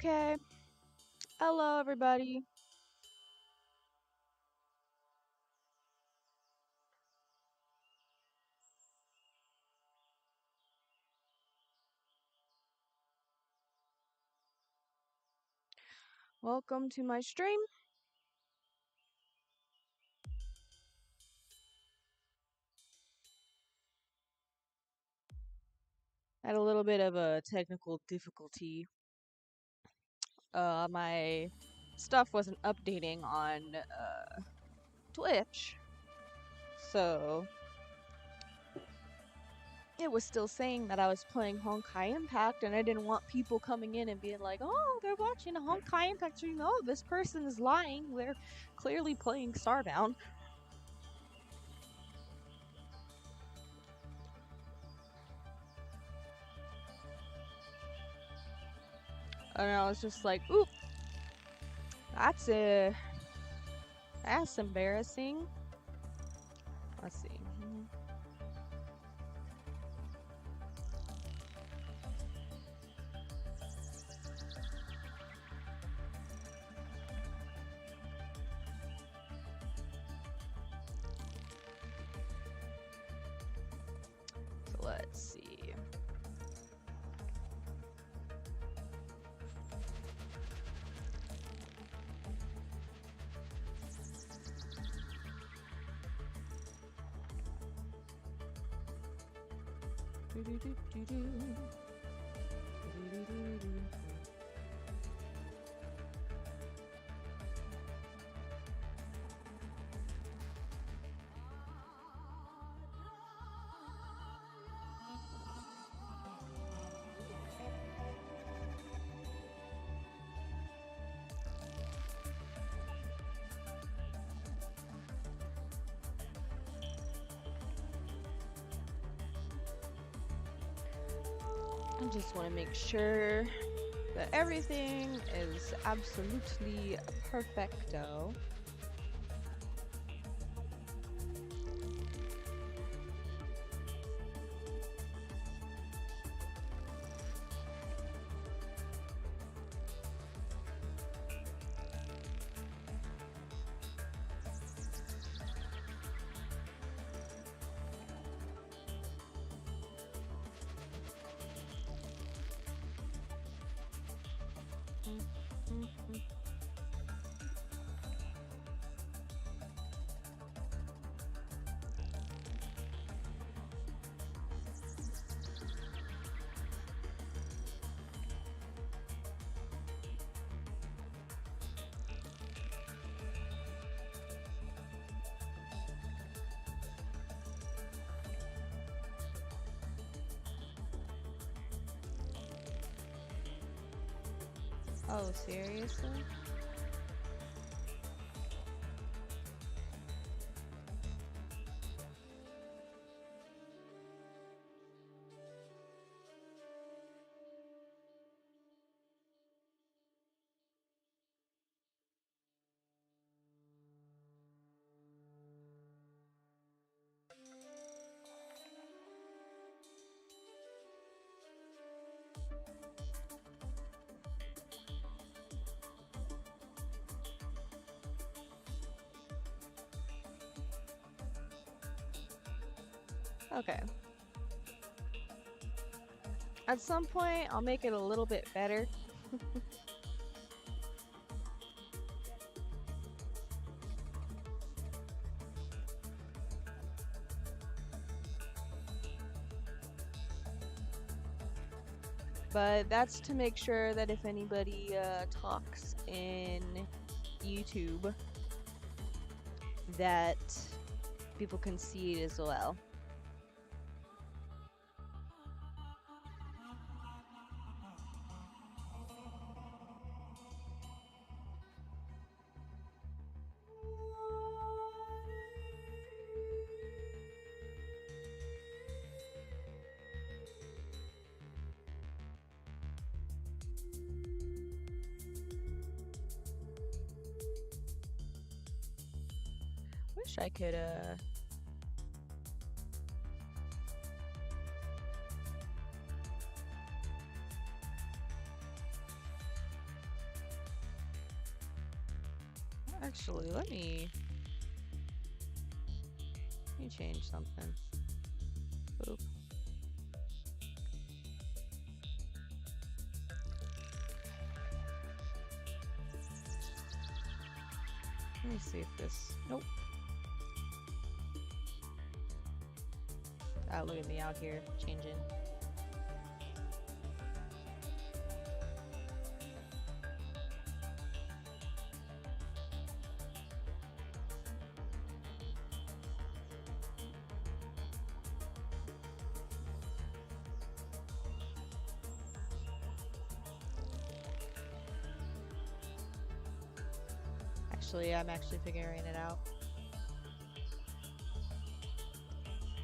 Okay. Hello, everybody. Welcome to my stream. Had a little bit of a technical difficulty. My stuff wasn't updating on Twitch, so it was still saying that I was playing Honkai Impact, and I didn't want people coming in and being like, "Oh, they're watching a Honkai Impact stream. Oh, this person is lying. They're clearly playing Starbound." And I was just like, "Oop, that's that's embarrassing." Let's see. So let's see. I just want to make sure that everything is absolutely perfecto. Oh, seriously? Okay. At some point, I'll make it a little bit better. But that's to make sure that if anybody talks in YouTube, that people can see it as well. Wish I could Actually, let me change something. Boop. Let me see if this... Nope. Ah, look at me out here, changing. Actually, I'm actually figuring it out.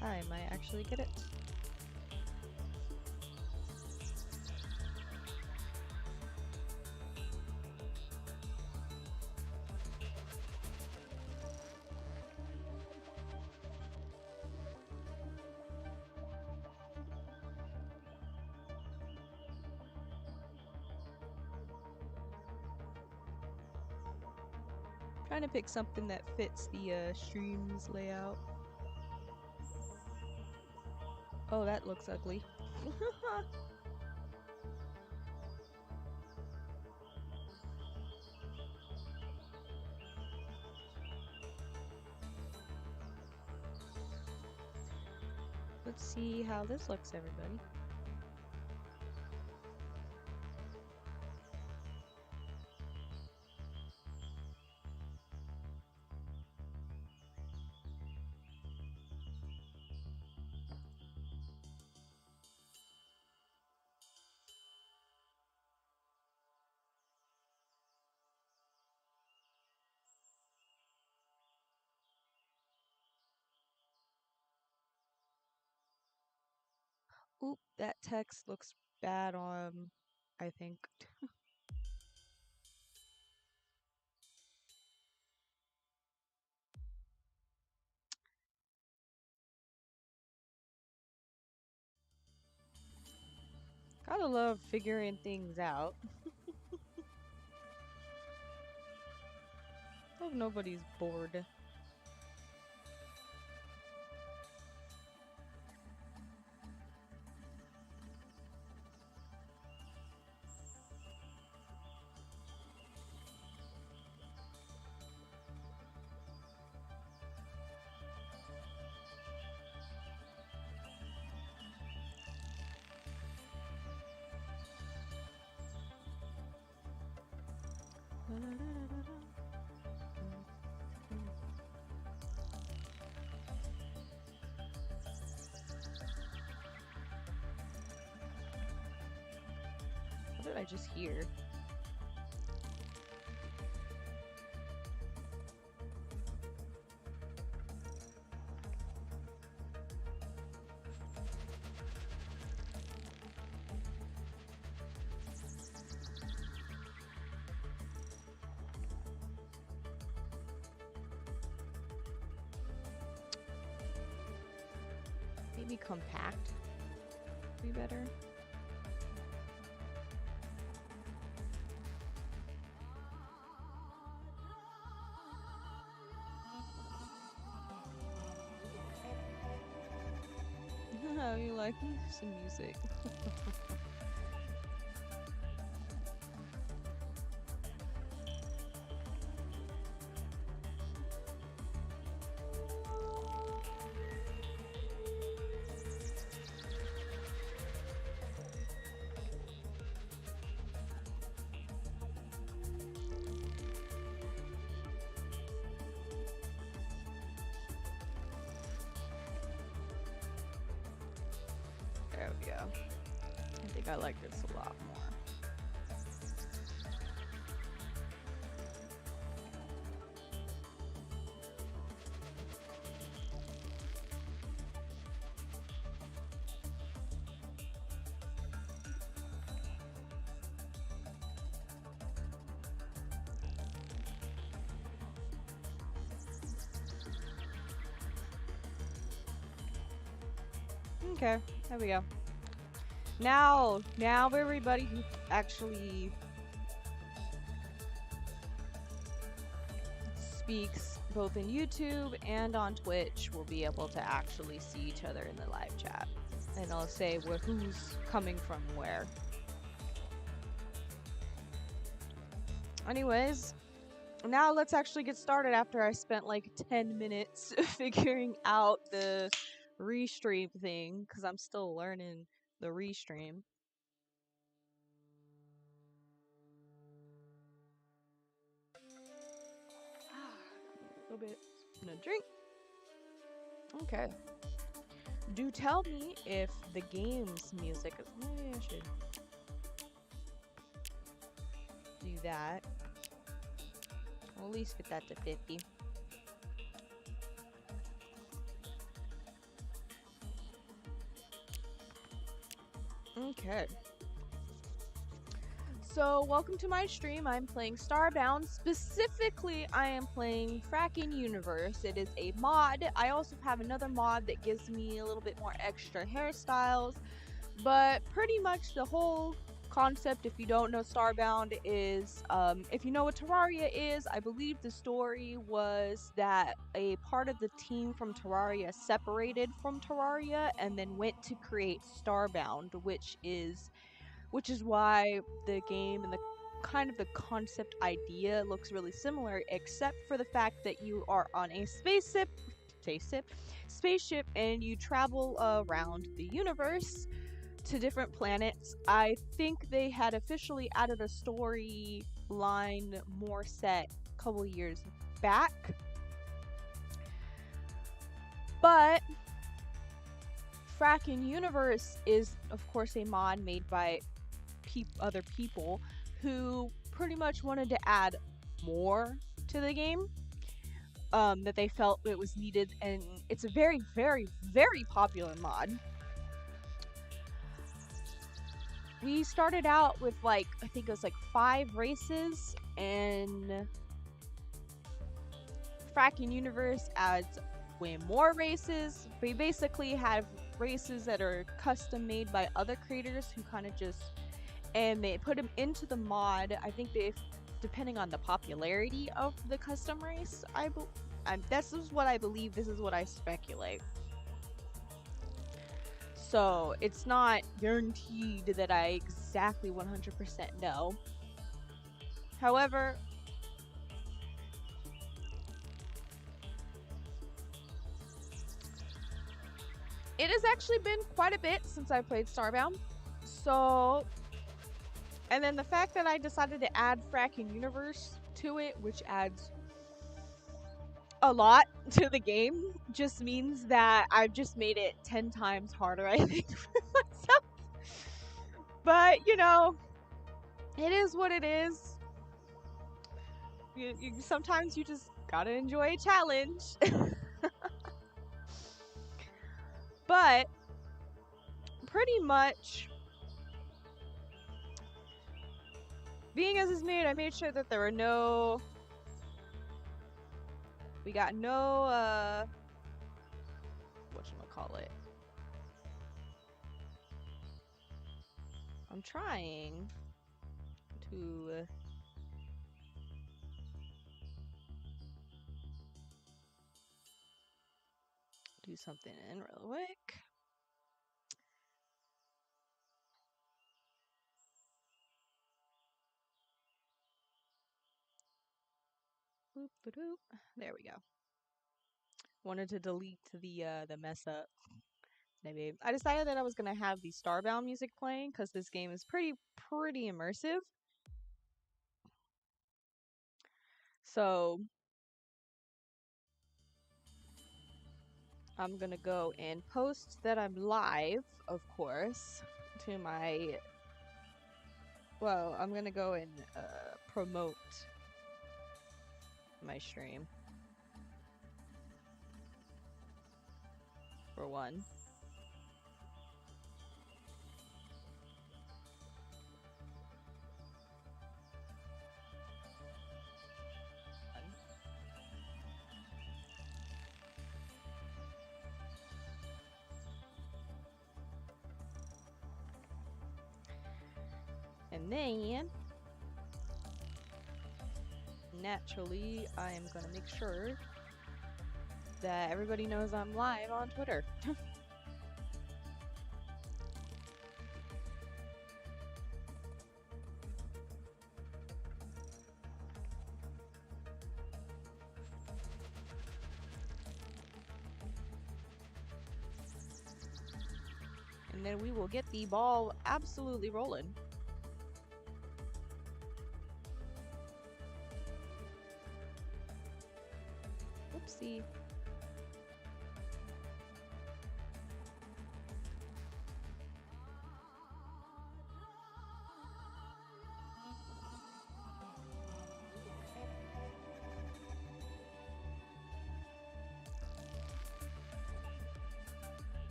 I might actually get it. Trying to pick something that fits the stream's layout. Oh, that looks ugly. Let's see how this looks, everybody. Oop, that text looks bad on, I think. Gotta love figuring things out. Hope nobody's bored. What did I just hear? Maybe compact would be better. How you like some music? There we go. I think I like this a lot more. Okay, there we go. Now everybody can actually speaks both in YouTube and on Twitch will be able to actually see each other in the live chat. And I'll say who's coming from where. Anyways, now let's actually get started after I spent like 10 minutes figuring out the restream thing, because I'm still learning the restream. A little bit and a drink. Okay. Do tell me if the game's music is. Maybe I should do that. We'll at least get that to 50. Okay. So, welcome to my stream. I'm playing Starbound. Specifically, I am playing Fracking Universe. It is a mod. I also have another mod that gives me a little bit more extra hairstyles. But pretty much the whole concept, if you don't know Starbound, is if you know what Terraria is, I believe the story was that a part of the team from Terraria separated from Terraria and then went to create Starbound, which is why the game and the kind of the concept idea looks really similar, except for the fact that you are on a spaceship and you travel around the universe to different planets. I think they had officially added a storyline more set a couple years back, but Fracking Universe is of course a mod made by other people who pretty much wanted to add more to the game that they felt it was needed, and it's a very, very, very popular mod. We started out with like, I think it was like 5 races, and Fracking Universe adds way more races. We basically have races that are custom made by other creators who kind of just, and they put them into the mod. I think they, depending on the popularity of the custom race, this is what I believe, this is what I speculate. So it's not guaranteed that I exactly 100% know. However, it has actually been quite a bit since I played Starbound. So, and then the fact that I decided to add Fracking Universe to it, which adds a lot to the game, just means that I've just made it 10 times harder, I think, for myself. But, you know, it is what it is. Sometimes you just gotta enjoy a challenge. But, pretty much, being as is made, I made sure that there were no... We got no, whatchamacallit. I'm trying to... do something in real quick. Boop-a-doop. There we go. Wanted to delete the mess up. Maybe I decided that I was gonna have the Starbound music playing because this game is pretty immersive. So I'm gonna go and post that I'm live, of course, to my. Well, I'm gonna go and promote my stream for one. And then naturally, I am gonna make sure that everybody knows I'm live on Twitter. And then we will get the ball absolutely rolling. Oopsie.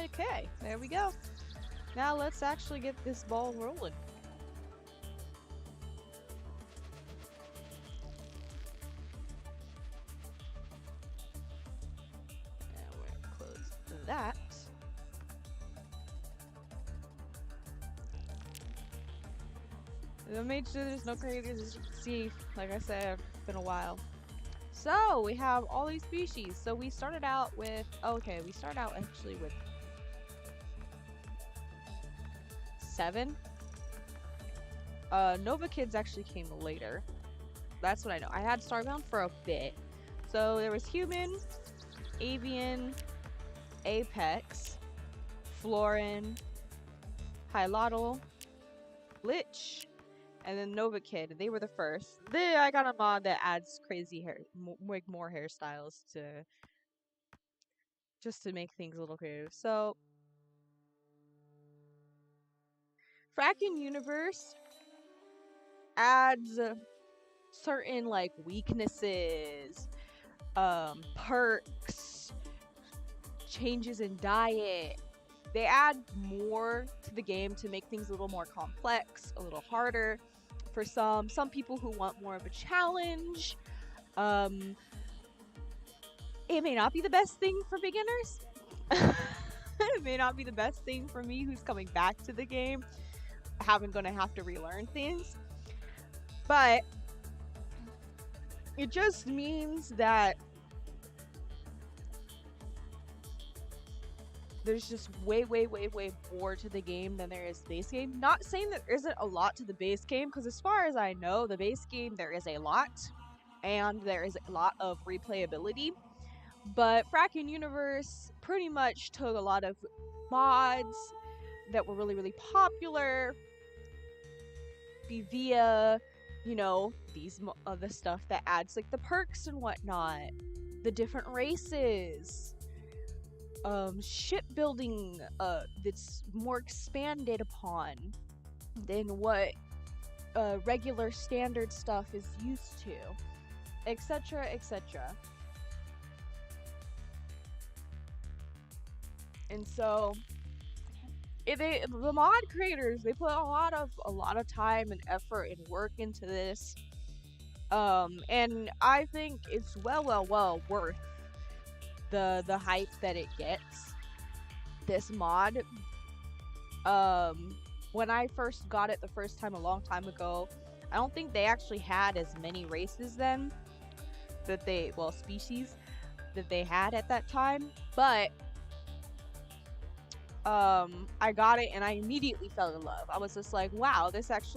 Okay, there we go. Now let's actually get this ball rolling. And we're gonna close that. I made sure there's no crazies, as you can see. Like I said, it's been a while. So we have all these species. So we started out with, okay, we started out actually with 7. Nova Kids actually came later. That's what I know. I had Starbound for a bit. So there was Human, Avian, Apex, Florin, Hylotl, Lich, and then Nova Kid. They were the first. Then I got a mod that adds crazy hair, more hairstyles to just to make things a little creative. So Frackin' Universe adds certain like weaknesses, perks, changes in diet. They add more to the game to make things a little more complex, a little harder for some people who want more of a challenge. It may not be the best thing for beginners. It may not be the best thing for me who's coming back to the game, gonna have to relearn things. But it just means that there's just way more to the game than there is base game. Not saying there isn't a lot to the base game, because as far as I know, the base game there is a lot, and there is a lot of replayability. But Frackin' Universe pretty much took a lot of mods that were really popular via, you know, these other stuff that adds like the perks and whatnot, the different races, shipbuilding that's more expanded upon than what regular standard stuff is used to, etc, etc. And so the mod creators, they put a lot of time and effort and work into this, and I think it's well worth the hype that it gets. This mod, when I first got it the first time a long time ago, I don't think they actually had as many races then species that they had at that time, but I got it and I immediately fell in love. I was just like, wow, this adds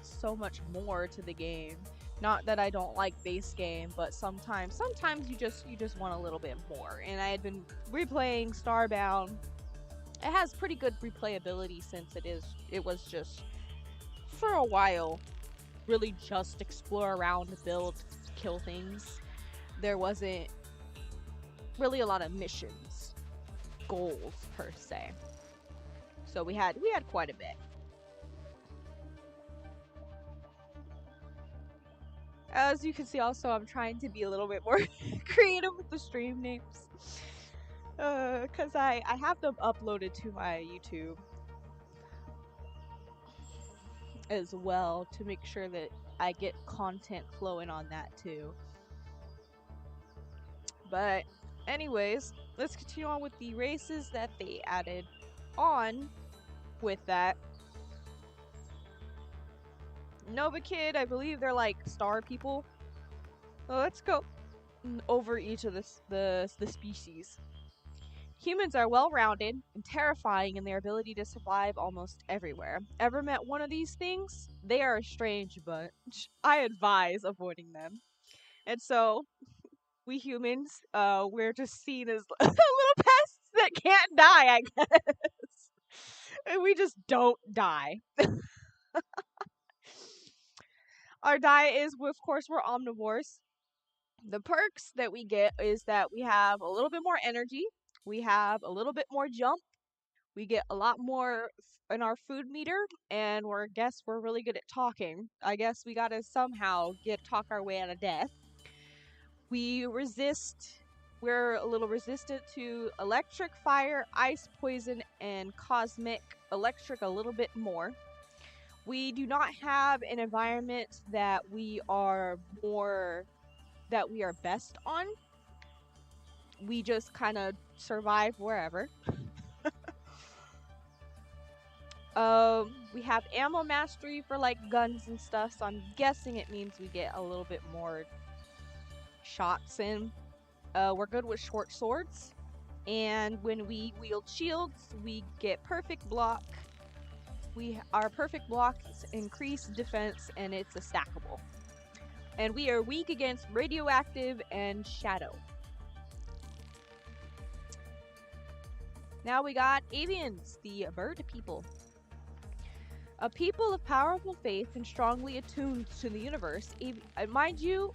so much more to the game. Not that I don't like base game, but sometimes you just want a little bit more. And I had been replaying Starbound. It has pretty good replayability since it was just for a while really just explore around, build, kill things. There wasn't really a lot of missions, goals per se. So we had quite a bit. As you can see, also, I'm trying to be a little bit more creative with the stream names. Because I have them uploaded to my YouTube as well to make sure that I get content flowing on that too. But anyways, let's continue on with the races that they added on with that. Nova Kid, I believe they're like star people. So let's go over each of the species. Humans are well-rounded and terrifying in their ability to survive almost everywhere. Ever met one of these things? They are a strange bunch. I advise avoiding them. And so, we humans, we're just seen as little pests that can't die, I guess. And we just don't die. Our diet is, of course, we're omnivores. The perks that we get is that we have a little bit more energy, we have a little bit more jump, we get a lot more in our food meter, and we're really good at talking. I guess we gotta somehow talk our way out of death. We're a little resistant to electric, fire, ice, poison, and cosmic. Electric a little bit more. We do not have an environment that we are best on. We just kind of survive wherever. We have ammo mastery for like guns and stuff, so I'm guessing it means we get a little bit more shots in. We're good with short swords, and when we wield shields, we get perfect block. Our perfect block increased defense, and it's a stackable. And we are weak against radioactive and shadow. Now we got avians, the bird people. A people of powerful faith and strongly attuned to the universe. Mind you,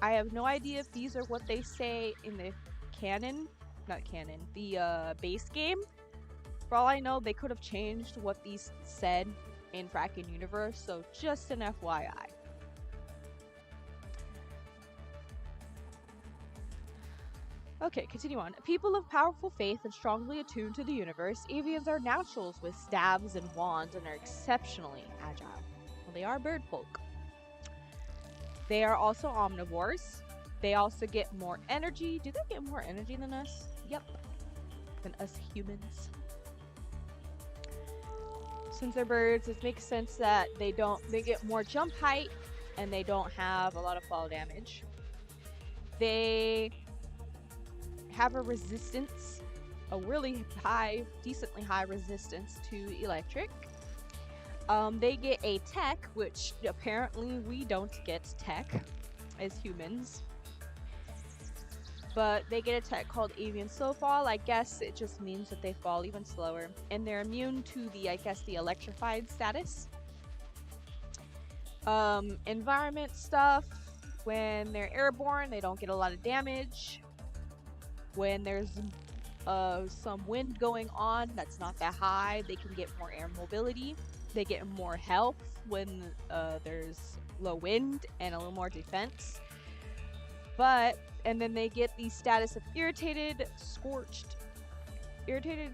I have no idea if these are what they say in the the base game. For all I know, they could have changed what these said in Fracking Universe, so just an FYI. Okay, continue on. People of powerful faith and strongly attuned to the universe, avians are naturals with staves and wands and are exceptionally agile. Well, they are bird folk. They are also omnivores. They also get more energy. Do they get more energy than us? Yep. Than us humans. Since they're birds, it makes sense that they get more jump height and they don't have a lot of fall damage. They have a resistance, a really high, decently high resistance to electric. They get a tech, which apparently we don't get tech as humans. But they get a tech called avian slow fall. I guess it just means that they fall even slower. And they're immune to the electrified status. Environment stuff. When they're airborne, they don't get a lot of damage. When there's some wind going on that's not that high, they can get more air mobility. They get more health when there's low wind and a little more defense. And then they get the status of irritated, scorched, irritated,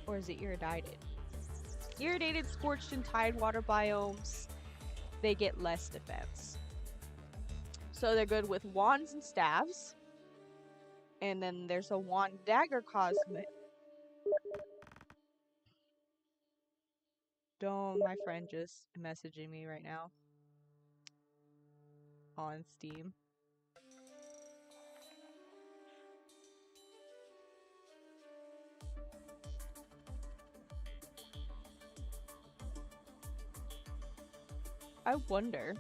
or is it irradiated? Irritated, scorched, and tidewater biomes. They get less defense. So they're good with wands and staves. And then there's a wand dagger cosmic. My friend just messaging me right now on Steam. I wonder.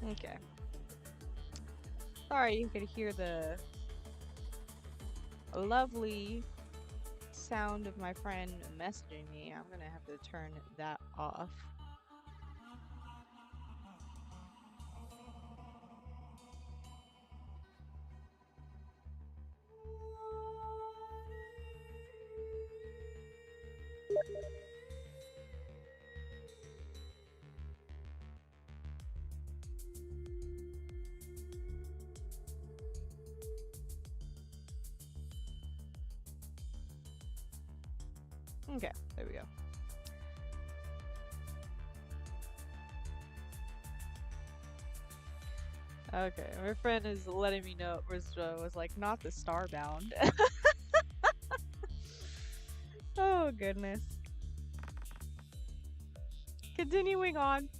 Okay. Sorry, you could hear the lovely sound of my friend messaging me. I'm gonna have to turn that off. Okay, there we go. Okay, my friend is letting me know it was like not the Starbound. Oh goodness. Continuing on.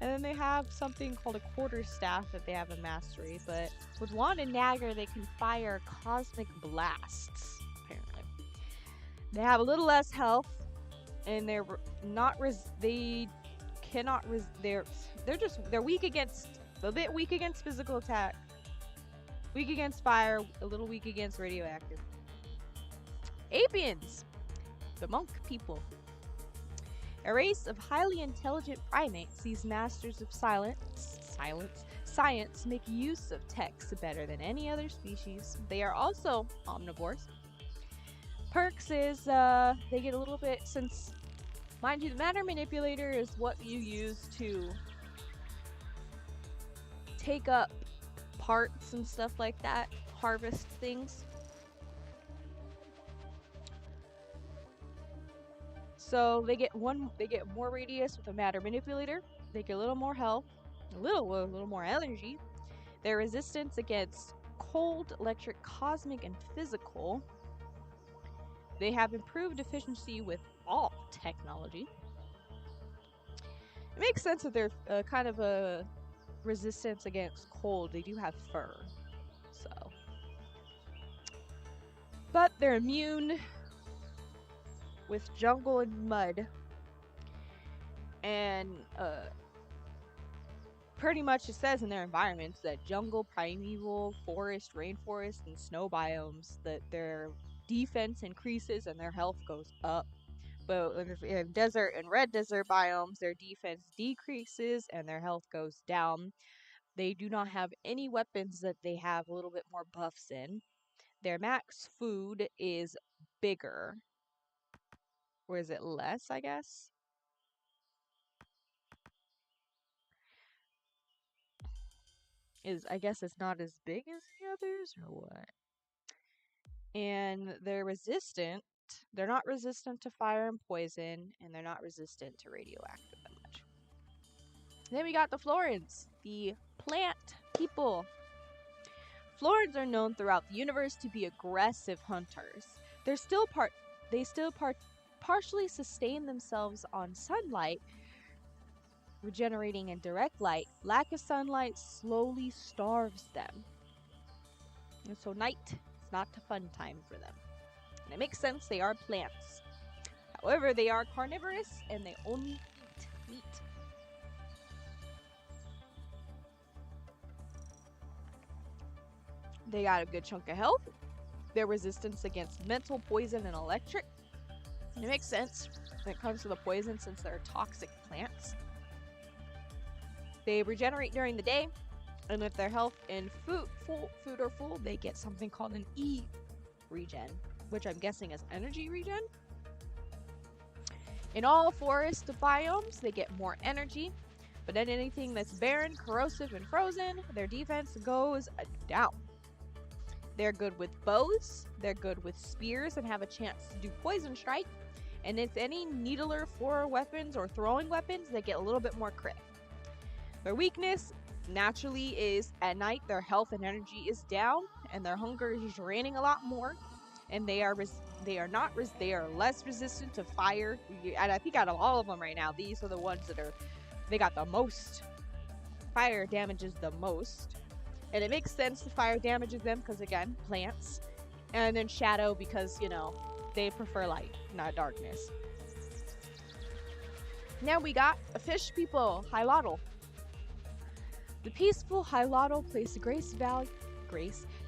And then they have something called a quarterstaff that they have in mastery, but with Wand and Dagger they can fire cosmic blasts, apparently. They have a little less health, and they're not they cannot they're weak against a bit weak against physical attack, weak against fire, a little weak against radioactive. Apians, the monk people. A race of highly intelligent primates, these masters of science make use of text better than any other species. They are also omnivores. Perks is they get a little bit, since mind you, the matter manipulator is what you use to take up parts and stuff like that, harvest things. So they get more radius with a matter manipulator. They get a little more health, a little more energy. Their resistance against cold, electric, cosmic, and physical. They have improved efficiency with all technology. It makes sense that they're kind of a resistance against cold. They do have fur, so. But they're immune with jungle and mud, and pretty much it says in their environments that jungle, primeval, forest, rainforest, and snow biomes, that their defense increases and their health goes up. But in desert and red desert biomes, their defense decreases and their health goes down. They do not have any weapons that they have a little bit more buffs in. Their max food is bigger. Or is it less, I guess? I guess it's not as big as the others, or what? And they're resistant. They're not resistant to fire and poison, and they're not resistant to radioactive that much. Then we got the Florence, the plant people. Florence are known throughout the universe to be aggressive hunters. They still partially sustain themselves on sunlight, regenerating in direct light. Lack of sunlight slowly starves them. And so night is not a fun time for them. And it makes sense, they are plants. However, they are carnivorous and they only eat meat. They got a good chunk of health. Their resistance against mental, poison, and electric. And it makes sense when it comes to the poison since they're toxic plants. They regenerate during the day, and if their health and food are full, they get something called an E regen, which I'm guessing is energy regen. In all forest biomes, they get more energy, but in anything that's barren, corrosive, and frozen, their defense goes down. They're good with bows, they're good with spears, and have a chance to do poison strike. And if any needler for weapons or throwing weapons, they get a little bit more crit. Their weakness naturally is at night their health and energy is down, and their hunger is draining a lot more. And they are less resistant to fire. And I think out of all of them right now, these are the ones that they got the most. Fire damages the most. And it makes sense the fire damages them because, again, plants. And then shadow because, they prefer light, not darkness. Now we got a fish people, Hilotl. The peaceful Hilotl place grace,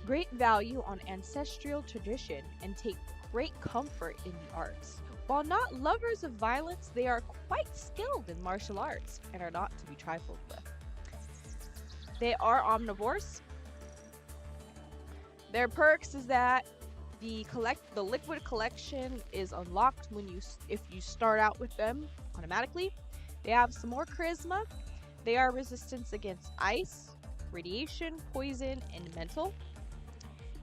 great value on ancestral tradition and take great comfort in the arts. While not lovers of violence, they are quite skilled in martial arts and are not to be trifled with. They are omnivores. Their perks is that the liquid collection is unlocked if you start out with them automatically. They have some more charisma. They are resistance against ice, radiation, poison, and mental.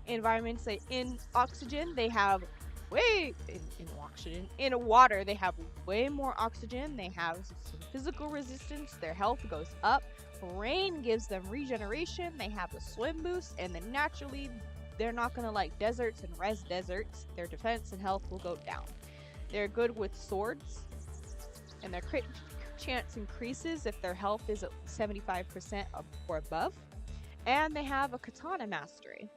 Environments like in oxygen, they have in water they have way more oxygen. They have some physical resistance. Their health goes up. Rain gives them regeneration. They have a swim boost, and then naturally they're not gonna like deserts and res deserts. Their defense and health will go down. They're good with swords, and their crit chance increases if their health is at 75% or above. And they have a katana mastery.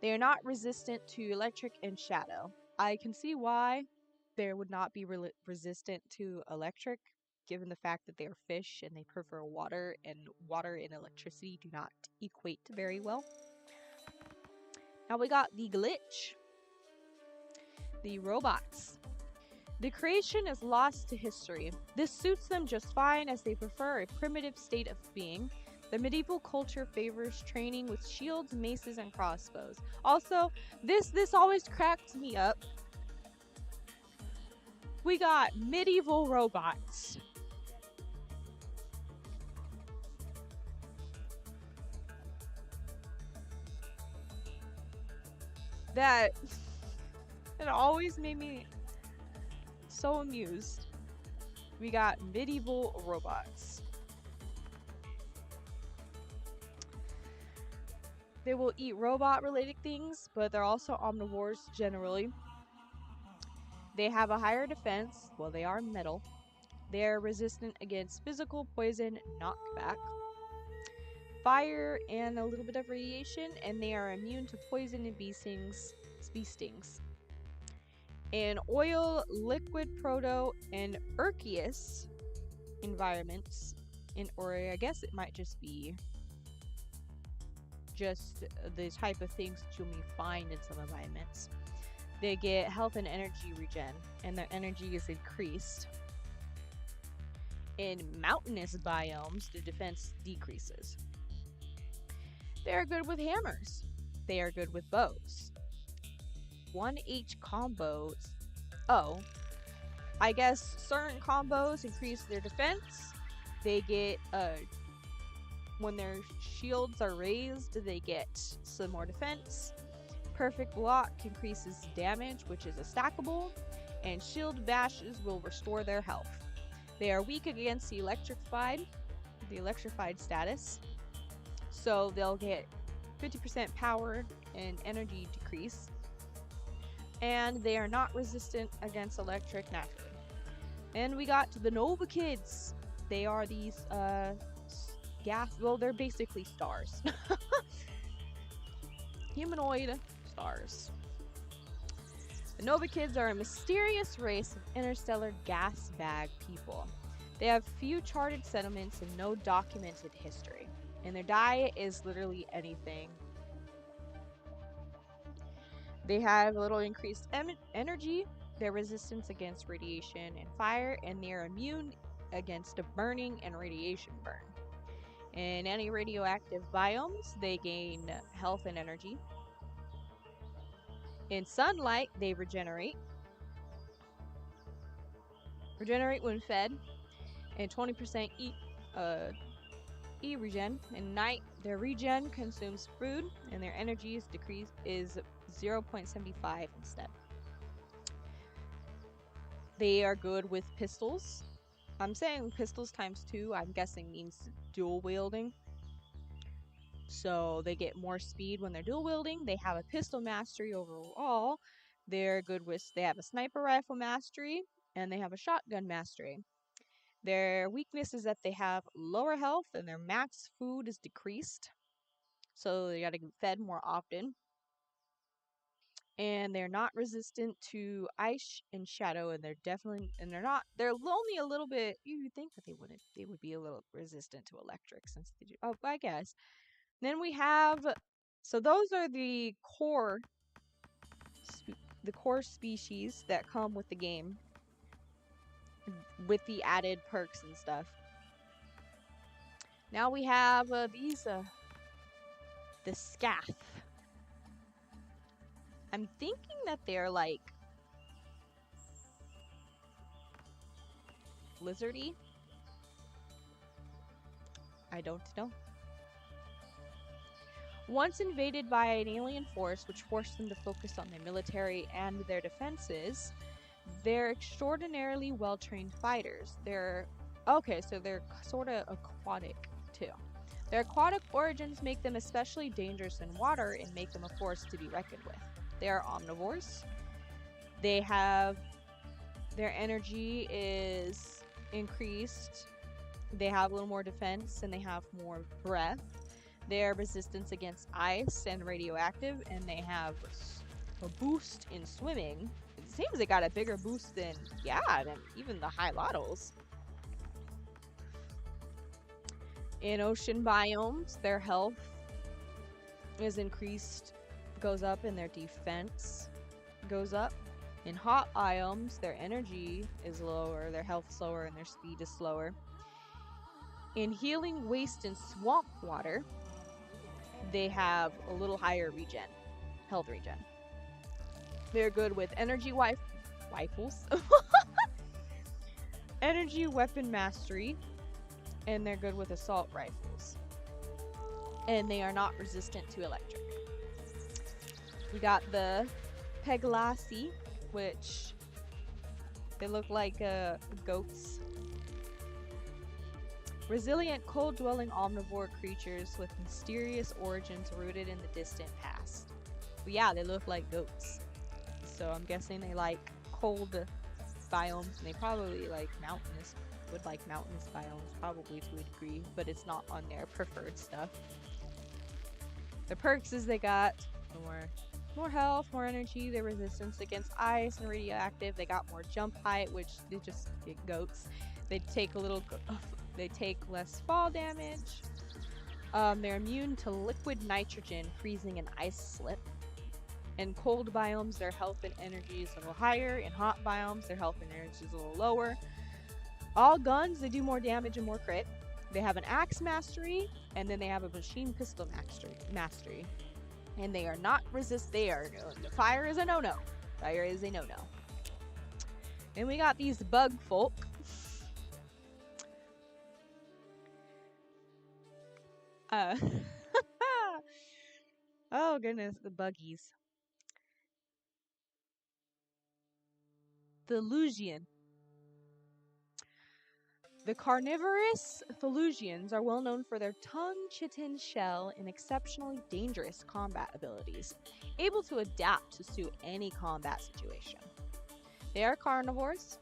They are not resistant to electric and shadow. I can see why they would not be resistant to electric, given the fact that they are fish and they prefer water, and water and electricity do not equate very well. Now we got the glitch. The robots. The creation is lost to history. This suits them just fine as they prefer a primitive state of being. The medieval culture favors training with shields, maces, and crossbows. Also, this always cracks me up. We got medieval robots. That it always made me so amused. We got medieval robots. They will eat robot-related things, but they're also omnivores generally. They have a higher defense. Well, they are metal. They're resistant against physical poison, knockback, fire, and a little bit of radiation, and they are immune to poison and bee stings. In oil, liquid, proto, and Urkeus environments, or I guess it might just be just the type of things that you may find in some environments. They get health and energy regen, and their energy is increased. In mountainous biomes, the defense decreases. They are good with hammers. They are good with bows. 1H combos. Oh, I guess certain combos increase their defense. They get when their shields are raised, they get some more defense. Perfect block increases damage, which is a stackable, and shield bashes will restore their health. They are weak against the electrified status, so they'll get 50% power and energy decrease, and they are not resistant against electric naturally. And we got the Nova Kids. They are these they're basically stars. Humanoid stars. The Nova Kids are a mysterious race of interstellar gas bag people. They have few charted settlements and no documented history, and their diet is literally anything. They have a little increased energy, their resistance against radiation and fire, and they are immune against burning and radiation burn. In any radioactive biomes, they gain health and energy. In sunlight, they regenerate when fed, and 20% regen. In night, their regen consumes food, and their energy is 0.75 instead. They are good with pistols. I'm saying pistols times 2, I'm guessing means dual wielding. So they get more speed when they're dual wielding. They have a pistol mastery overall. They have a sniper rifle mastery, and they have a shotgun mastery. Their weakness is that they have lower health and their max food is decreased. So they gotta get fed more often. and they're not resistant to ice and shadow, and they're only a little bit, you would think that they would be a little resistant to electric since they do. Oh, I guess. Then we have, so those are the core species that come with the game with the added perks and stuff. Now we have the Scath. I'm thinking that they're like lizardy. I don't know. Once invaded by an alien force, which forced them to focus on their military and their defenses, they're extraordinarily well-trained fighters. They're sort of aquatic too. Their aquatic origins make them especially dangerous in water and make them a force to be reckoned with. They are omnivores. Their energy is increased. They have a little more defense and they have more breath. Their resistance against ice and radioactive, and they have a boost in swimming. It seems they got a bigger boost than even the Hylottles. In ocean biomes, their health is increased, goes up, and their defense goes up. In hot biomes, their energy is lower, their health slower, and their speed is slower. In healing waste and swamp water, they have a little higher health regen. They're good with energy rifles, energy weapon mastery, and they're good with assault rifles. And they are not resistant to electric. We got the Peglasi, which they look like goats. Resilient, cold-dwelling omnivore creatures with mysterious origins rooted in the distant past. But yeah, they look like goats. So I'm guessing they like cold biomes, and they probably would like mountainous biomes, probably to a degree, but it's not on their preferred stuff. The perks is they got more health, more energy, their resistance against ice and radioactive. They got more jump height, which they just get goats. They take less fall damage. They're immune to liquid nitrogen, freezing, and ice slip. In cold biomes, their health and energy is a little higher. In hot biomes, their health and energy is a little lower. All guns, they do more damage and more crit. They have an axe mastery, and then they have a machine pistol mastery. And they are not fire is a no-no. Fire is a no-no. And we got these bug folk. Oh goodness, the buggies. Thalusian. The Carnivorous Thalusians are well known for their tongue-chitin shell and exceptionally dangerous combat abilities, able to adapt to suit any combat situation. They are carnivores.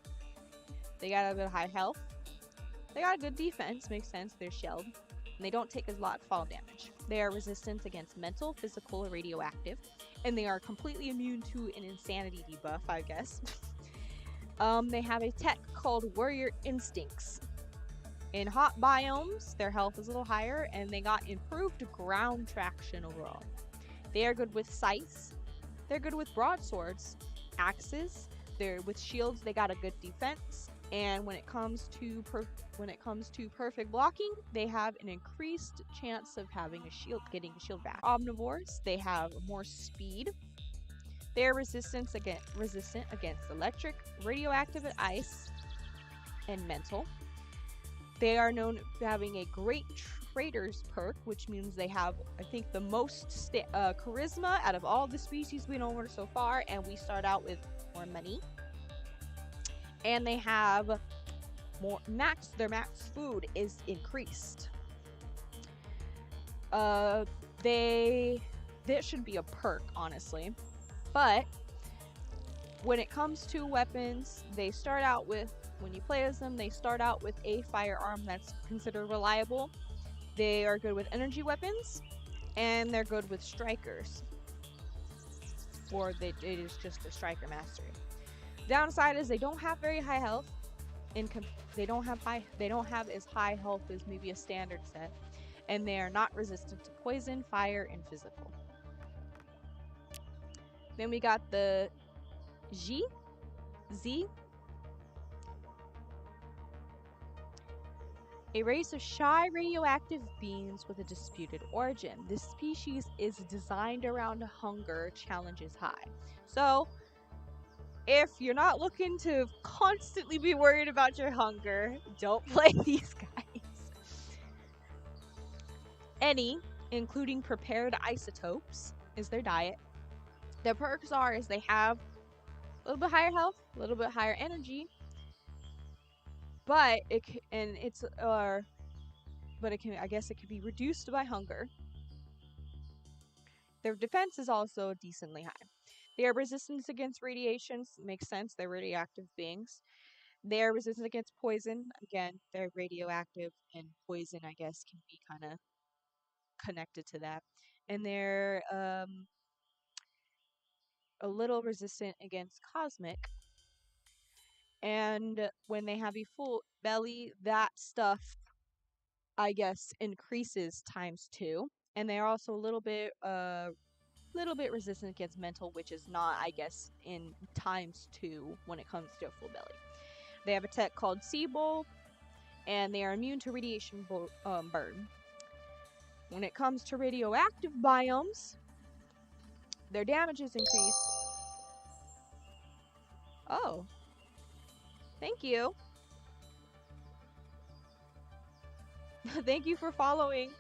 They got a bit of high health. They got a good defense, makes sense, they're shelled. And they don't take a lot of fall damage. They are resistant against mental, physical, or radioactive, and they are completely immune to an insanity debuff, I guess. They have a tech called Warrior Instincts. In hot biomes, their health is a little higher, and they got improved ground traction overall. They are good with scythes. They're good with broadswords, axes. They're with shields. They got a good defense. And when it comes to perfect blocking, they have an increased chance of getting a shield back. Omnivores, they have more speed. They are resistant against electric, radioactive, and ice, and mental. They are known for having a great trader's perk, which means they have, I think, the most charisma out of all the species we know over so far, and we start out with more money. And they have their max food is increased. That should be a perk, honestly. But when it comes to weapons, they start out with, when you play as them, they start out with a firearm that's considered reliable. They are good with energy weapons, and they're good with strikers. or it is just a striker mastery. Downside is they don't have very high health. They don't have as high health as maybe a standard set, and they are not resistant to poison, fire, and physical. Then we got the Z. A race of shy radioactive beings with a disputed origin. This species is designed around hunger, challenges high. So, if you're not looking to constantly be worried about your hunger, don't play these guys. Any, including prepared isotopes, is their diet. Their perks is they have a little bit higher health, a little bit higher energy, but it can be reduced by hunger. Their defense is also decently high. They are resistant against radiation, makes sense, they're radioactive beings. They are resistant against poison, again, they're radioactive, and poison, I guess, can be kind of connected to that. And they're a little resistant against cosmic. And when they have a full belly, that stuff, I guess, increases ×2. And they're also a little bit resistant against mental, which is not, I guess, in ×2 when it comes to a full belly. They have a tech called Sea Bowl, and they are immune to radiation burn. When it comes to radioactive biomes, their damages increase. Oh. Thank you. Thank you for following.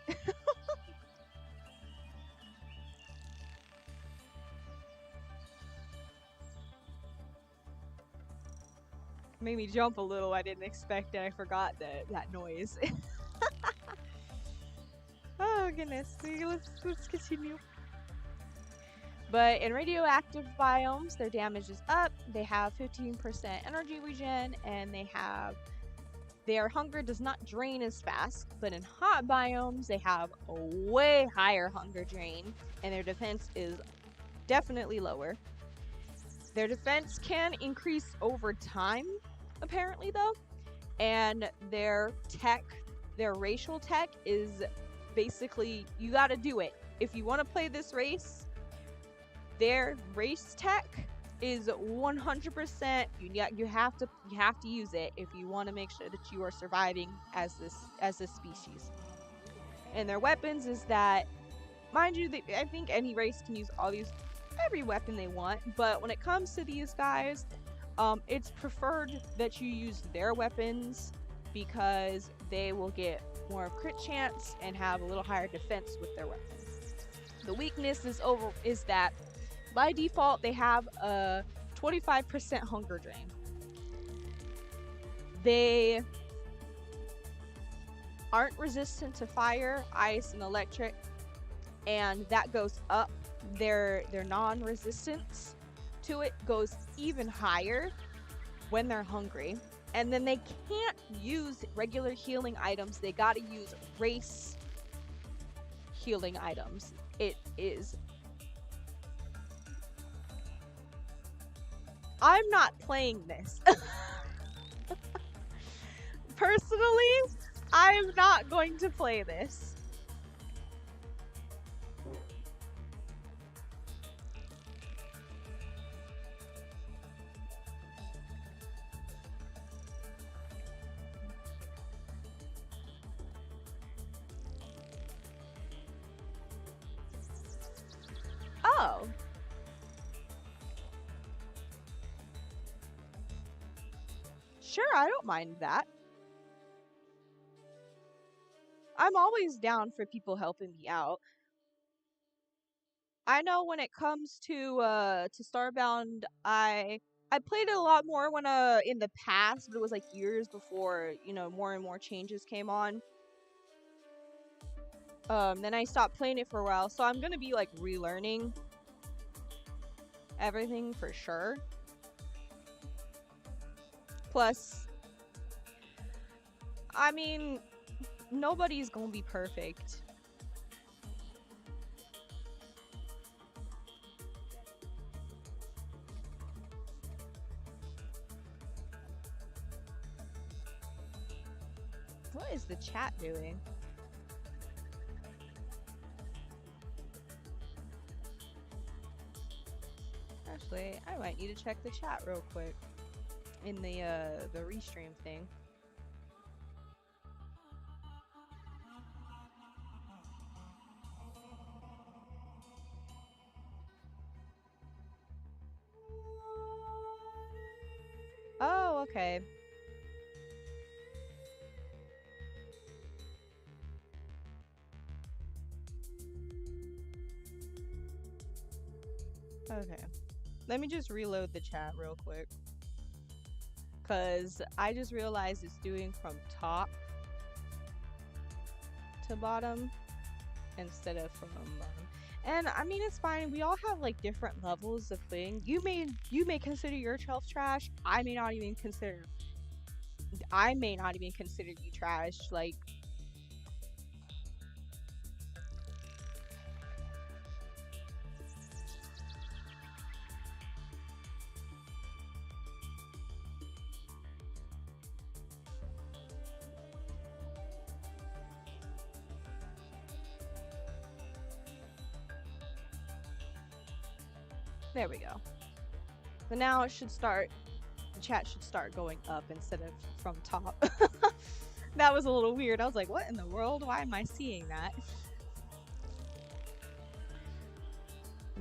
Made me jump a little. I didn't expect it. I forgot that noise. Oh goodness. Let's continue. But in radioactive biomes, their damage is up. They have 15% energy regen, and their hunger does not drain as fast. But in hot biomes, they have a way higher hunger drain, and their defense is definitely lower. Their defense can increase over time, apparently, though. And their racial tech is basically, you gotta do it. If you want to play this race, their race tech is 100%. You have to use it if you want to make sure that you are surviving as this species. And their weapons is that, mind you, I think any race can use every weapon they want, but when it comes to these guys, it's preferred that you use their weapons because they will get more crit chance and have a little higher defense with their weapons. The weakness is that by default they have a 25% hunger drain. They aren't resistant to fire, ice, and electric, and that goes up. Their non-resistance to it goes even higher when they're hungry. And then they can't use regular healing items. They gotta use race healing items. It is... I'm not playing this. Personally, I'm not going to play this. Oh. Sure, I don't mind that. I'm always down for people helping me out. I know when it comes to Starbound, I played it a lot more when in the past, but it was like years before, more and more changes came on. Then I stopped playing it for a while, so I'm gonna be like relearning everything for sure. Plus, I mean, nobody's gonna be perfect. What is the chat doing? Actually, I might need to check the chat real quick in the restream thing. Oh, okay. Okay. Let me just reload the chat real quick. Because I just realized it's doing from top to bottom instead of from bottom. And I mean, it's fine. We all have like different levels of playing. You may consider your shelf trash. I may not even consider you trash. Like, there we go. So now it should start. The chat should start going up instead of from top. That was a little weird. I was like, what in the world? Why am I seeing that?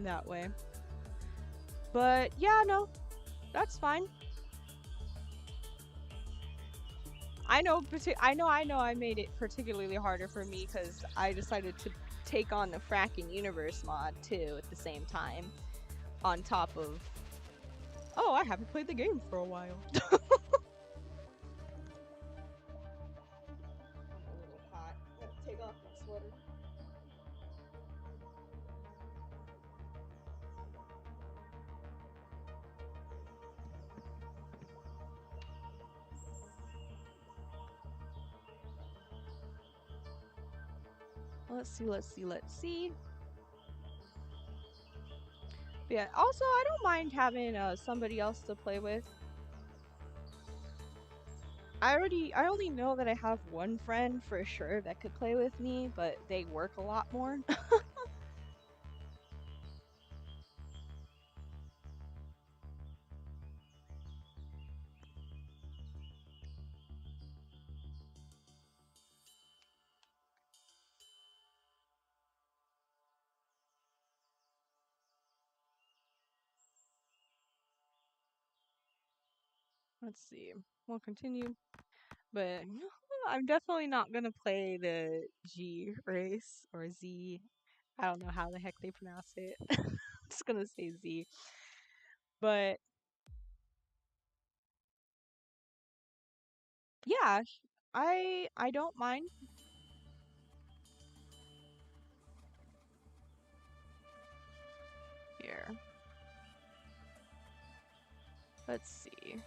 That way. But yeah, no, that's fine. I know I made it particularly harder for me because I decided to take on the Fracking Universe mod too at the same time. On top of, oh, I haven't played the game for a while. I'm a little hot. I gotta take off my sweater. Let's see. But yeah, also I don't mind having somebody else to play with. I only know that I have one friend for sure that could play with me, but they work a lot more. Let's see. We'll continue. But I'm definitely not gonna play the G race or Z. I don't know how the heck they pronounce it. I'm just gonna say Z. But yeah, I don't mind. Here. Let's see.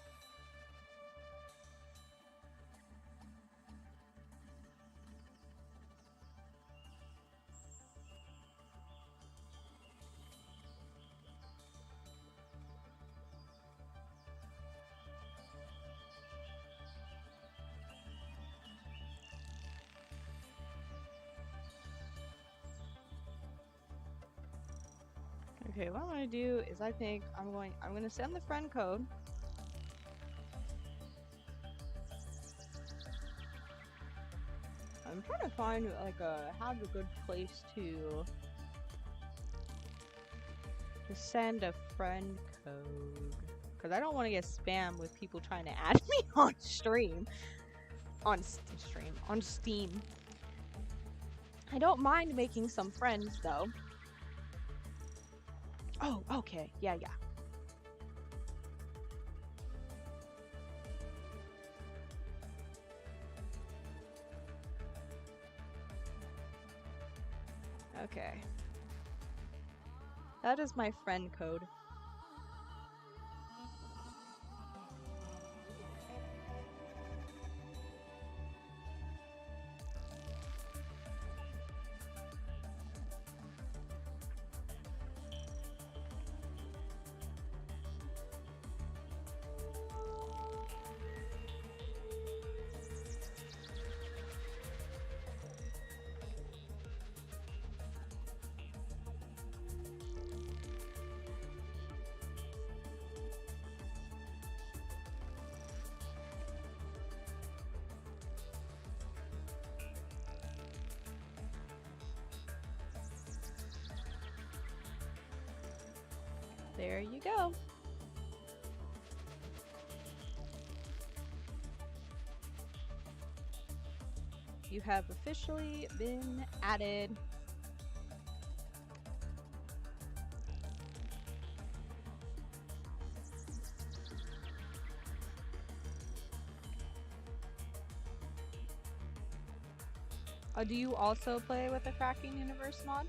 Okay, what I'm gonna do is I think I'm gonna send the friend code. I'm trying to find like have a good place to send a friend code, because I don't want to get spammed with people trying to add me on stream. On Steam. I don't mind making some friends though. Oh, okay. Yeah. Okay. That is my friend code. There you go. You have officially been added. Do you also play with the Cracking Universe mod?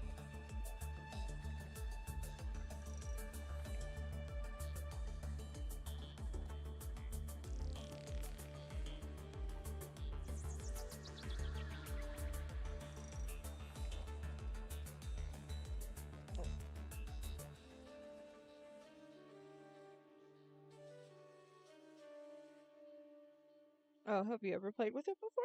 Oh, have you ever played with it before?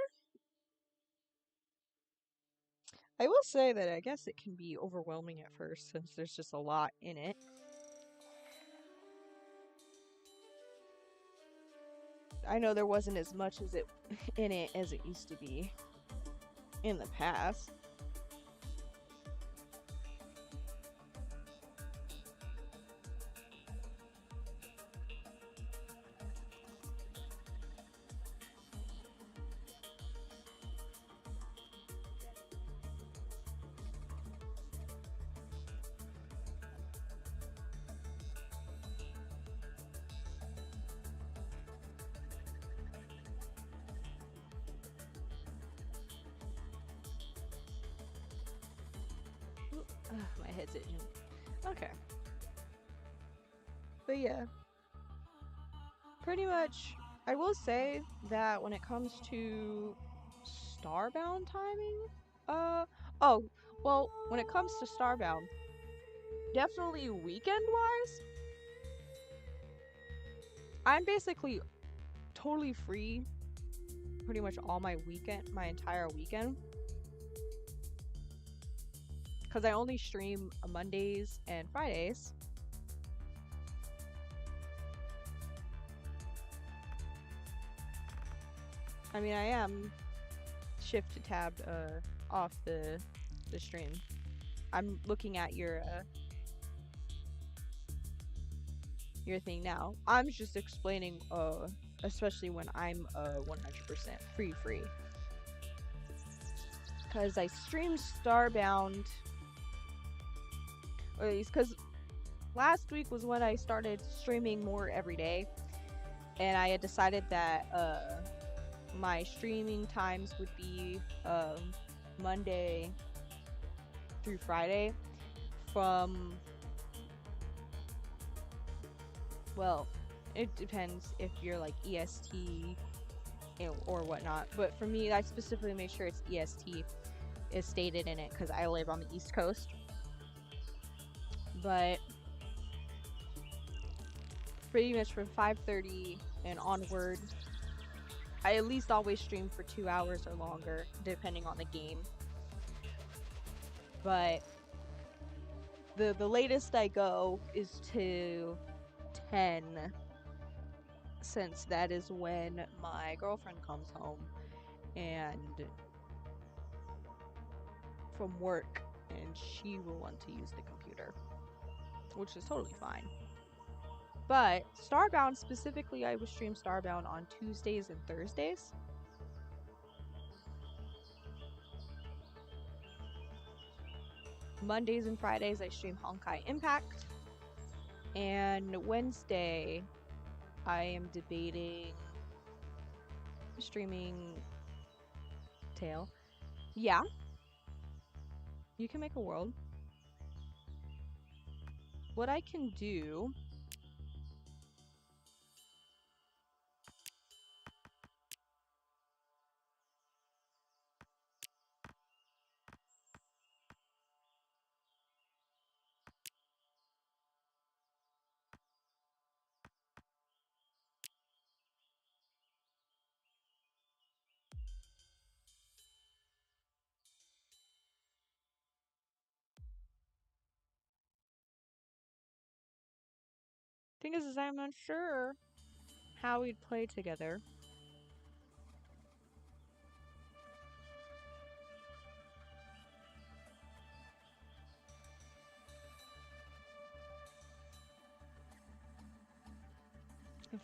I will say that I guess it can be overwhelming at first since there's just a lot in it. I know there wasn't as much as it in it as it used to be in the past. My head's itching. Okay. But yeah. Pretty much, I will say that when it comes to Starbound timing, oh, well, when it comes to Starbound, definitely weekend-wise, I'm basically totally free pretty much all my entire weekend. Because I only stream Mondays and Fridays. I mean, I am shift tabbed off the stream. I'm looking at your thing now. I'm just explaining especially when I'm 100% free. Cuz I streamed Starbound, or at least cuz last week was when I started streaming more every day, and I had decided that my streaming times would be Monday through Friday from, well, it depends if you're like EST or whatnot, but for me, I specifically make sure it's EST is stated in it because I live on the East Coast. But pretty much from 5:30 and onward, I at least always stream for 2 hours or longer, depending on the game. But the latest I go is to 10, since that is when my girlfriend comes home and from work, and she will want to use the computer, which is totally fine. But Starbound specifically, I would stream Starbound on Tuesdays and Thursdays. Mondays and Fridays, I stream Honkai Impact. And Wednesday, I am debating streaming Tail. Yeah. You can make a world. What I can do... Thing is I'm not sure how we'd play together.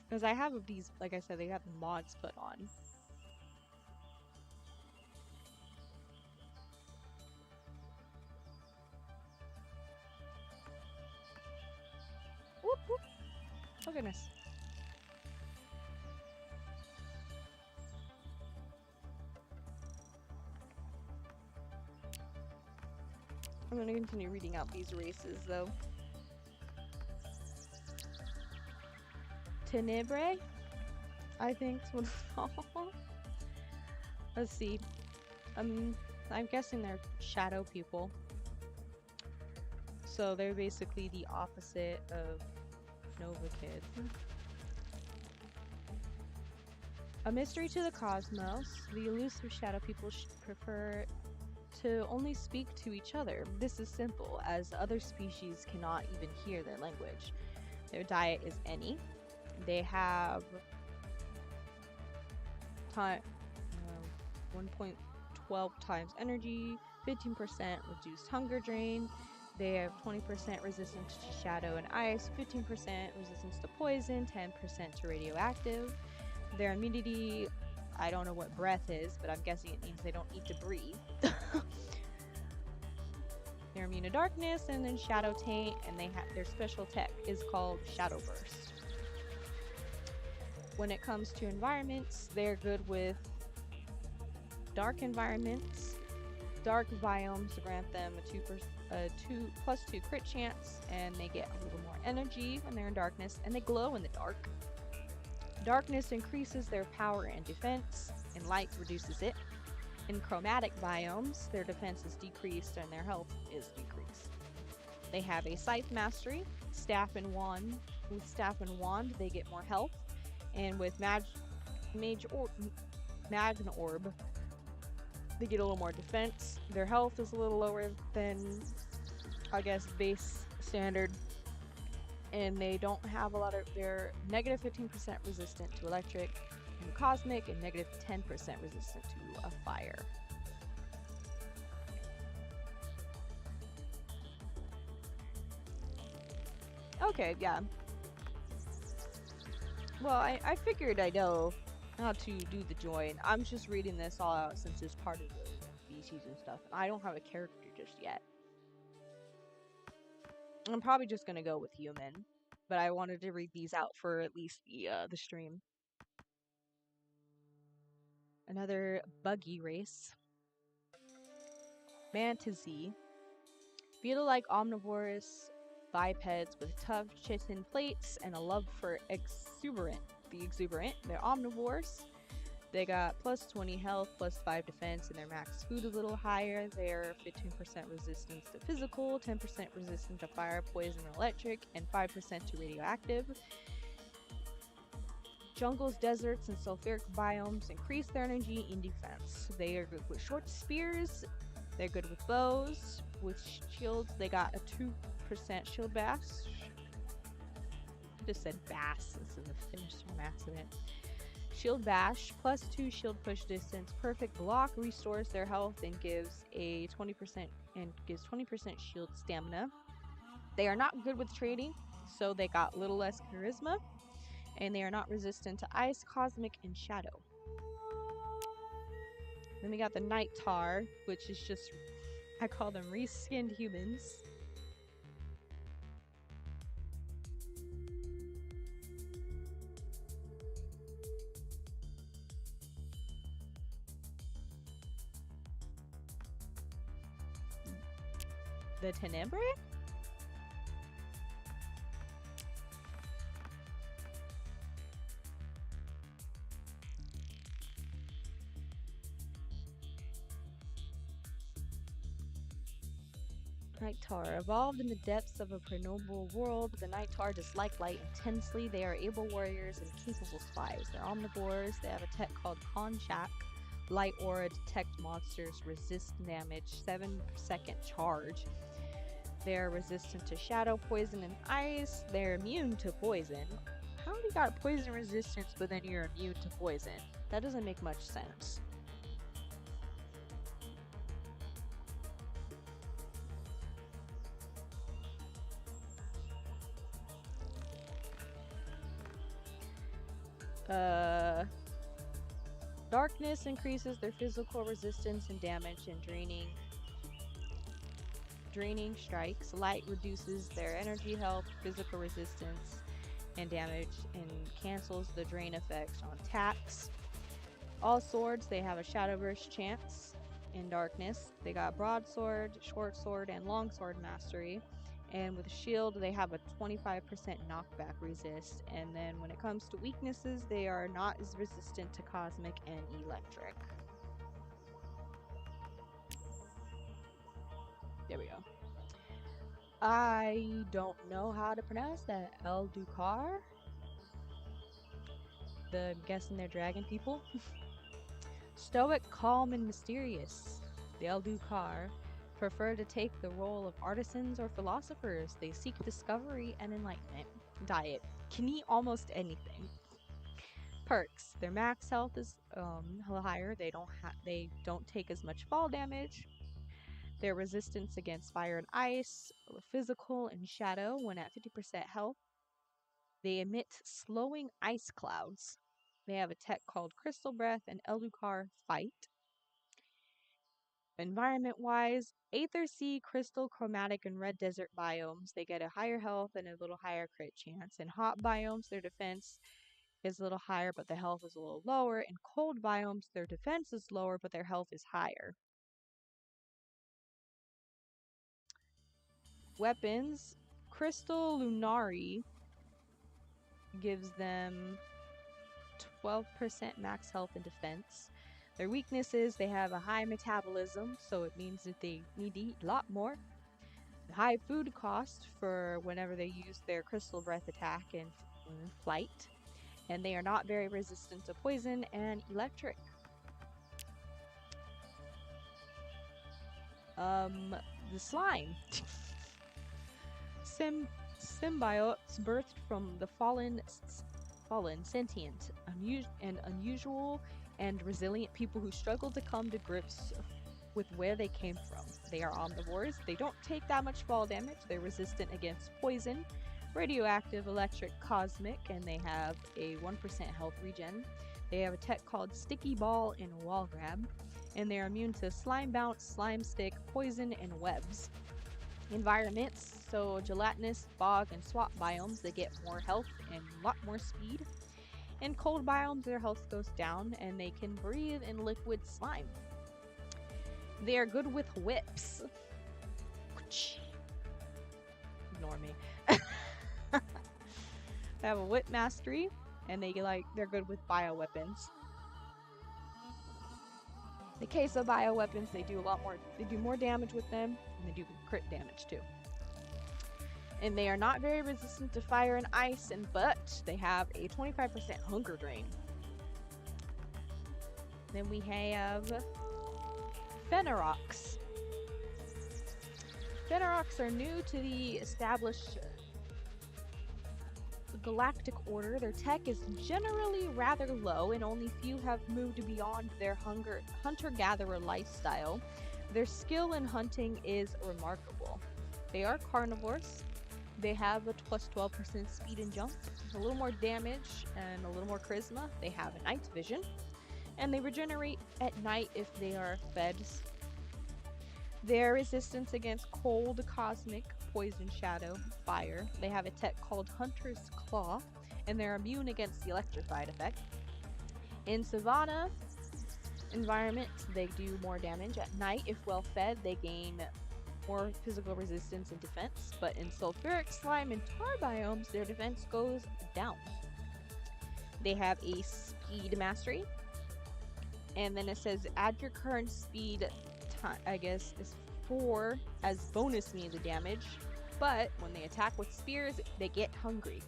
Because I have these, like I said, they got the mods put on. Whoop, whoop. Oh goodness. I'm gonna continue reading out these races though. Tenebrae, I think is what it's called. Let's see. I'm guessing they're shadow people. So they're basically the opposite of Nova Kid. A mystery to the cosmos, the elusive shadow people prefer to only speak to each other. This is simple, as other species cannot even hear their language. Their diet is any. They have 1.12 times energy, 15% reduced hunger drain. They have 20% resistance to shadow and ice, 15% resistance to poison, 10% to radioactive. Their immunity, I don't know what breath is, but I'm guessing it means they don't need to breathe. They're immune to darkness and then shadow taint, and they have their special tech is called Shadow Burst. When it comes to environments, they're good with dark environments. Dark biomes grant them a 2+2 crit chance, and they get a little more energy when they're in darkness, and they glow in the dark. Darkness increases their power and defense, and light reduces it. In chromatic biomes, their defense is decreased and their health is decreased. They have a scythe mastery, staff and wand. With staff and wand, they get more health, and with magna orb, they get a little more defense. Their health is a little lower than, I guess, base standard. And they don't have a lot of, they're negative 15% resistant to electric and cosmic, and negative 10% resistant to a fire. Okay, yeah. Well, I figured I know how to do the join. I'm just reading this all out since it's part of the species and stuff. I don't have a character just yet. I'm probably just gonna go with human, but I wanted to read these out for at least the stream. Another buggy race. Mantizae. Beetle-like omnivores, bipeds with tough chitin plates and a love for the exuberant. They're omnivores. They got plus 20 health, plus 5 defense, and their max food a little higher. They're 15% resistance to physical, 10% resistant to fire, poison, and electric, and 5% to radioactive. Jungles, deserts, and sulfuric biomes increase their energy and defense. They are good with short spears. They're good with bows. With shields, they got a 2% shield bash. I just said bass. This is a Finnish from accident. Shield bash, plus 2 shield push distance. Perfect block restores their health and gives 20% shield stamina. They are not good with trading, so they got a little less charisma. And they are not resistant to ice, cosmic, and shadow. Then we got the Night Tar, which is just, I call them reskinned humans. The Tenebrae? Night Tar. Evolved in the depths of a prenoble world, the Night Tar dislike light intensely. They are able warriors and capable spies. They're omnivores. They have a tech called Konchak. Light aura, detect monsters, resist damage, 7-second charge. They're resistant to shadow, poison, and ice. They're immune to poison. How do you got poison resistance, but then you're immune to poison? That doesn't make much sense. Uh, Darkness increases their physical resistance and damage and draining strikes. Light reduces their energy health, physical resistance, and damage, and cancels the drain effects on attacks. All swords, they have a shadow burst chance in darkness. They got broadsword, short sword, and longsword mastery. And with shield, they have a 25% knockback resist. And then when it comes to weaknesses, they are not as resistant to cosmic and electric. There we go. I don't know how to pronounce that. El Ducar? I'm guessing they're dragon people. Stoic, calm, and mysterious. The Eldukar prefer to take the role of artisans or philosophers. They seek discovery and enlightenment. Diet. Can eat almost anything. Perks. Their max health is higher. They don't take as much fall damage. Their resistance against fire and ice, physical and shadow when at 50% health. They emit slowing ice clouds. They have a tech called Crystal Breath and Eldukar Fight. Environment-wise, Aether Sea, Crystal, Chromatic, and Red Desert biomes, they get a higher health and a little higher crit chance. In hot biomes, their defense is a little higher, but the health is a little lower. In cold biomes, their defense is lower, but their health is higher. Weapons, Crystal Lunari gives them 12% max health and defense. Their weaknesses, they have a high metabolism, so it means that they need to eat a lot more. High food cost for whenever they use their Crystal Breath attack in flight. And they are not very resistant to poison and electric. The slime. Symbiotes birthed from the fallen sentient, unusual, and resilient people who struggle to come to grips with where they came from. They are omnivores. They don't take that much fall damage. They're resistant against poison, radioactive, electric, cosmic, and they have a 1% health regen. They have a tech called Sticky Ball and Wall Grab, and they're immune to Slime Bounce, Slime Stick, Poison, and Webs. Environments, so gelatinous, bog, and swamp biomes, they get more health and a lot more speed. In cold biomes, their health goes down, and they can breathe in liquid slime. They are good with whips. Ignore me. They have a whip mastery, and they're good with bioweapons. In the case of bioweapons, they do more damage with them, and they do crit damage too. And they are not very resistant to fire and ice, but they have a 25% hunger drain. Then we have Fenorox. Fenorox are new to the established galactic order. Their tech is generally rather low, and only few have moved beyond their hunter-gatherer lifestyle. Their skill in hunting is remarkable. They are carnivores. They have a plus 12% speed and jump, a little more damage, and a little more charisma. They have a night vision, and they regenerate at night if they are fed. Their resistance against cold, cosmic, poison, shadow, fire. They have a tech called Hunter's Claw, and they're immune against the electrified effect. In Savannah environment, they do more damage. At night, if well fed, they gain more physical resistance and defense, but in sulfuric slime and tar biomes, their defense goes down. They have a speed mastery, and then it says add your current speed time, I guess, is 4 as bonus melee damage, but when they attack with spears, they get hungry.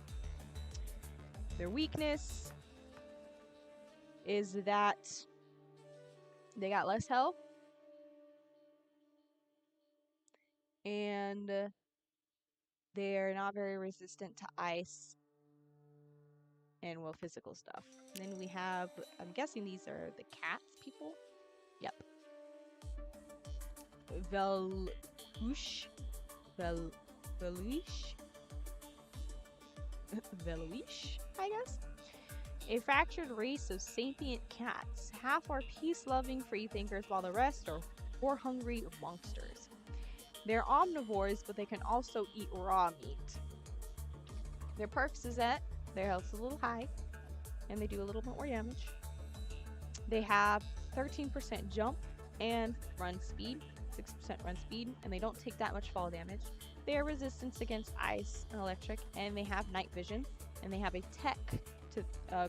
Their weakness is that they got less health, and they're not very resistant to ice and physical stuff. And then we have, I'm guessing these are the cats people. Yep. Velush, I guess. A fractured race of sapient cats. Half are peace-loving freethinkers while the rest are war-hungry monsters. They're omnivores, but they can also eat raw meat. Their perks is that their health's a little high, and they do a little bit more damage. They have 13% jump and run speed, 6% run speed, and they don't take that much fall damage. They are resistant against ice and electric, and they have night vision, and they have a tech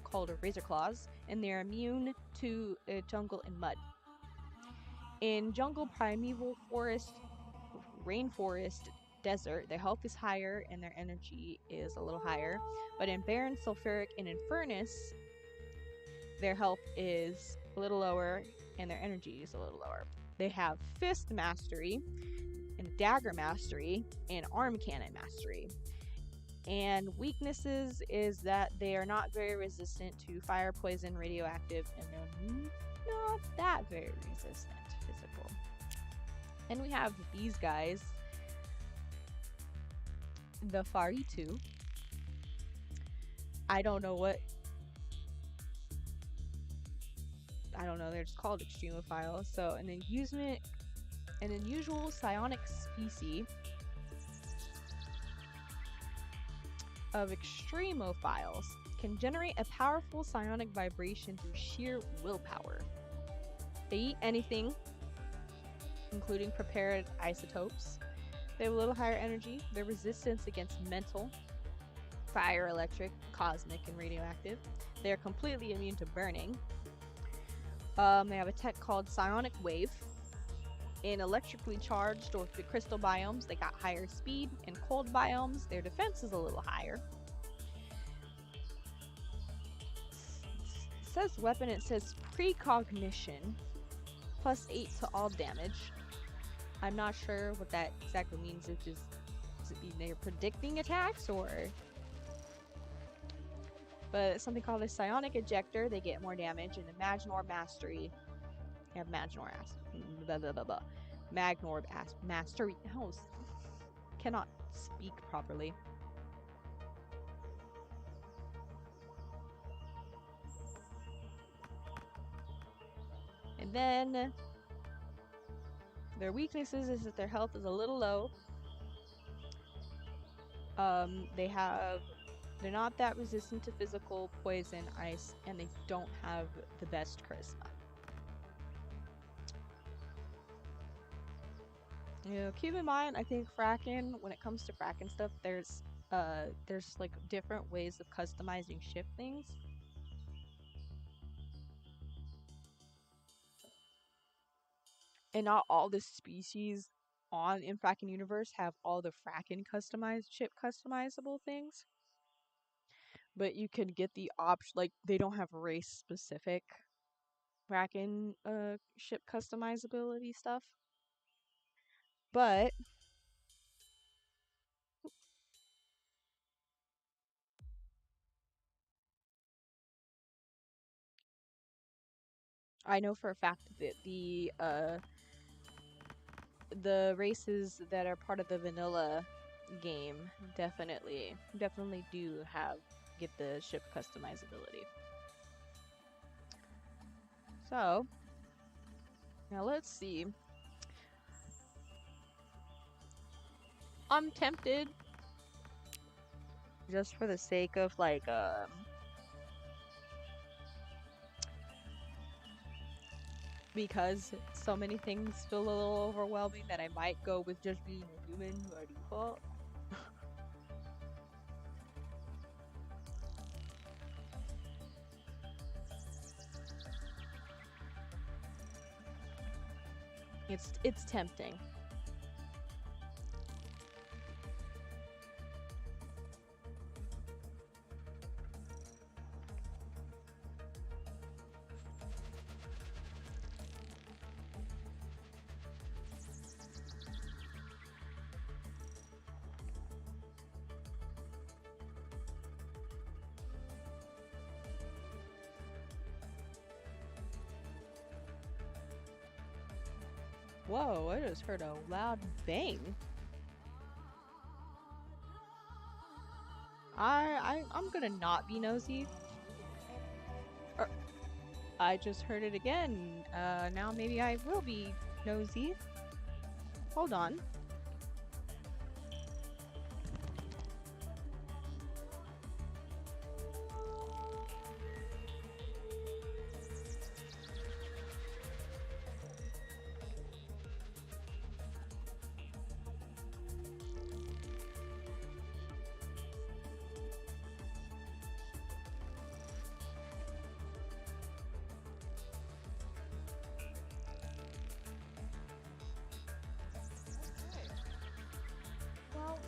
called a Razor Claws, and they're immune to jungle and mud. In jungle, primeval, forest, rainforest, desert, their health is higher and their energy is a little higher. But in barren, sulfuric, and in furnace, their health is a little lower and their energy is a little lower. They have fist mastery and dagger mastery and arm cannon mastery. And weaknesses is that they are not very resistant to fire, poison, radioactive, and they're not that very resistant physical. And we have these guys, the Fari 2. I don't know, they're just called extremophiles. So an unusual psionic species of extremophiles can generate a powerful psionic vibration through sheer willpower. They eat anything, including prepared isotopes. They have a little higher energy. Their resistance against mental, fire, electric, cosmic, and radioactive. They are completely immune to burning. They have a tech called Psionic Wave. In electrically charged or crystal biomes, they got higher speed. In cold biomes, their defense is a little higher. It says weapon, it says precognition, plus 8 to all damage. I'm not sure what that exactly means. Does it mean they're predicting attacks, or? But it's something called a psionic ejector. They get more damage. And Imaginor mastery. They have Magnor mastery. Oh, cannot speak properly. And then their weaknesses is that their health is a little low. They're not that resistant to physical, poison, ice, and they don't have the best charisma. You know, keep in mind, I think Fracken, when it comes to Fracken stuff, there's like different ways of customizing ship things. And not all the species in Fracken Universe have all the Fracken ship customizable things. But you can get the option, like, they don't have race specific Fracken ship customizability stuff. But I know for a fact that the races that are part of the vanilla game definitely do get the ship customizability. So now let's see. I'm tempted, just for the sake of like because so many things feel a little overwhelming, that I might go with just being a human by default. It's tempting. Whoa, I just heard a loud bang. I'm gonna not be nosy. I just heard it again. Now maybe I will be nosy. Hold on. Well,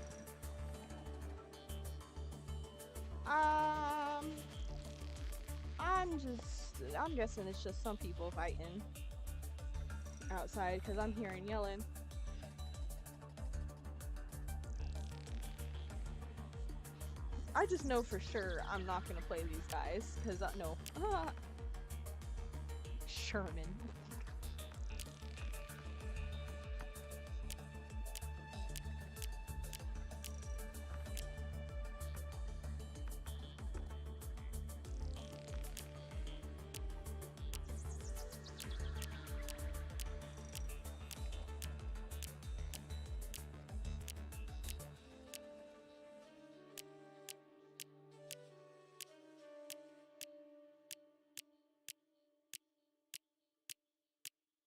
I'm guessing it's just some people fighting outside because I'm hearing yelling. I just know for sure I'm not gonna play these guys because no. Sherman.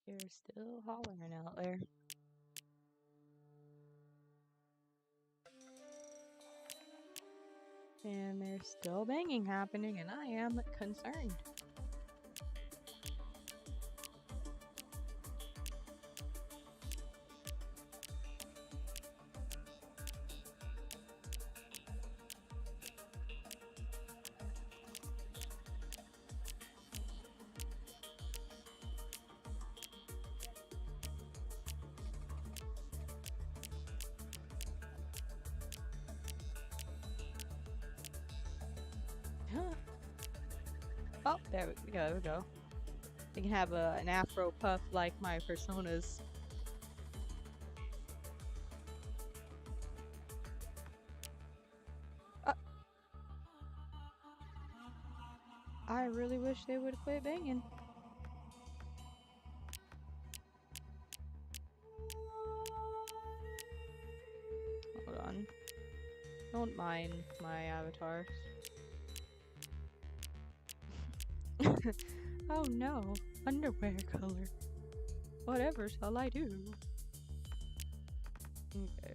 You're still hollering out there. And there's still banging happening, and I am concerned. Oh, there we go. There we go. You can have an afro puff like my personas. I really wish they would quit banging. Hold on. Don't mind my avatars. Oh no, underwear color. Whatever shall I do? Okay.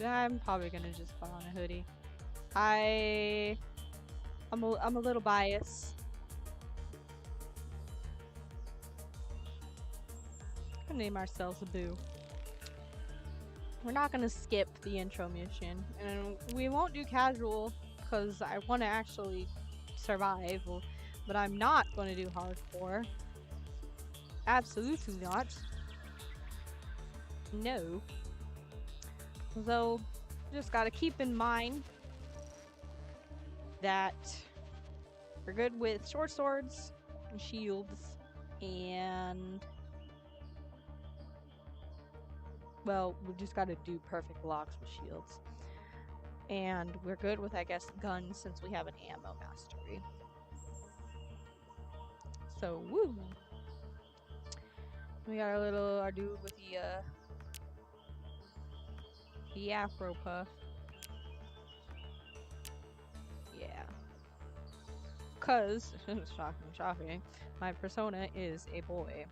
I'm probably gonna just put on a hoodie. I'm a little biased. I'm gonna name ourselves a boo. We're not gonna skip the intro mission, and we won't do casual because I want to actually survive. But I'm not gonna do hardcore. Absolutely not. No. So, just gotta keep in mind that we're good with short swords and shields, and well, we just gotta do perfect blocks with shields. And we're good with, I guess, guns since we have an ammo mastery. So, woo! We got our dude with the afro puff. Yeah. Cause, shocking, my persona is a boy.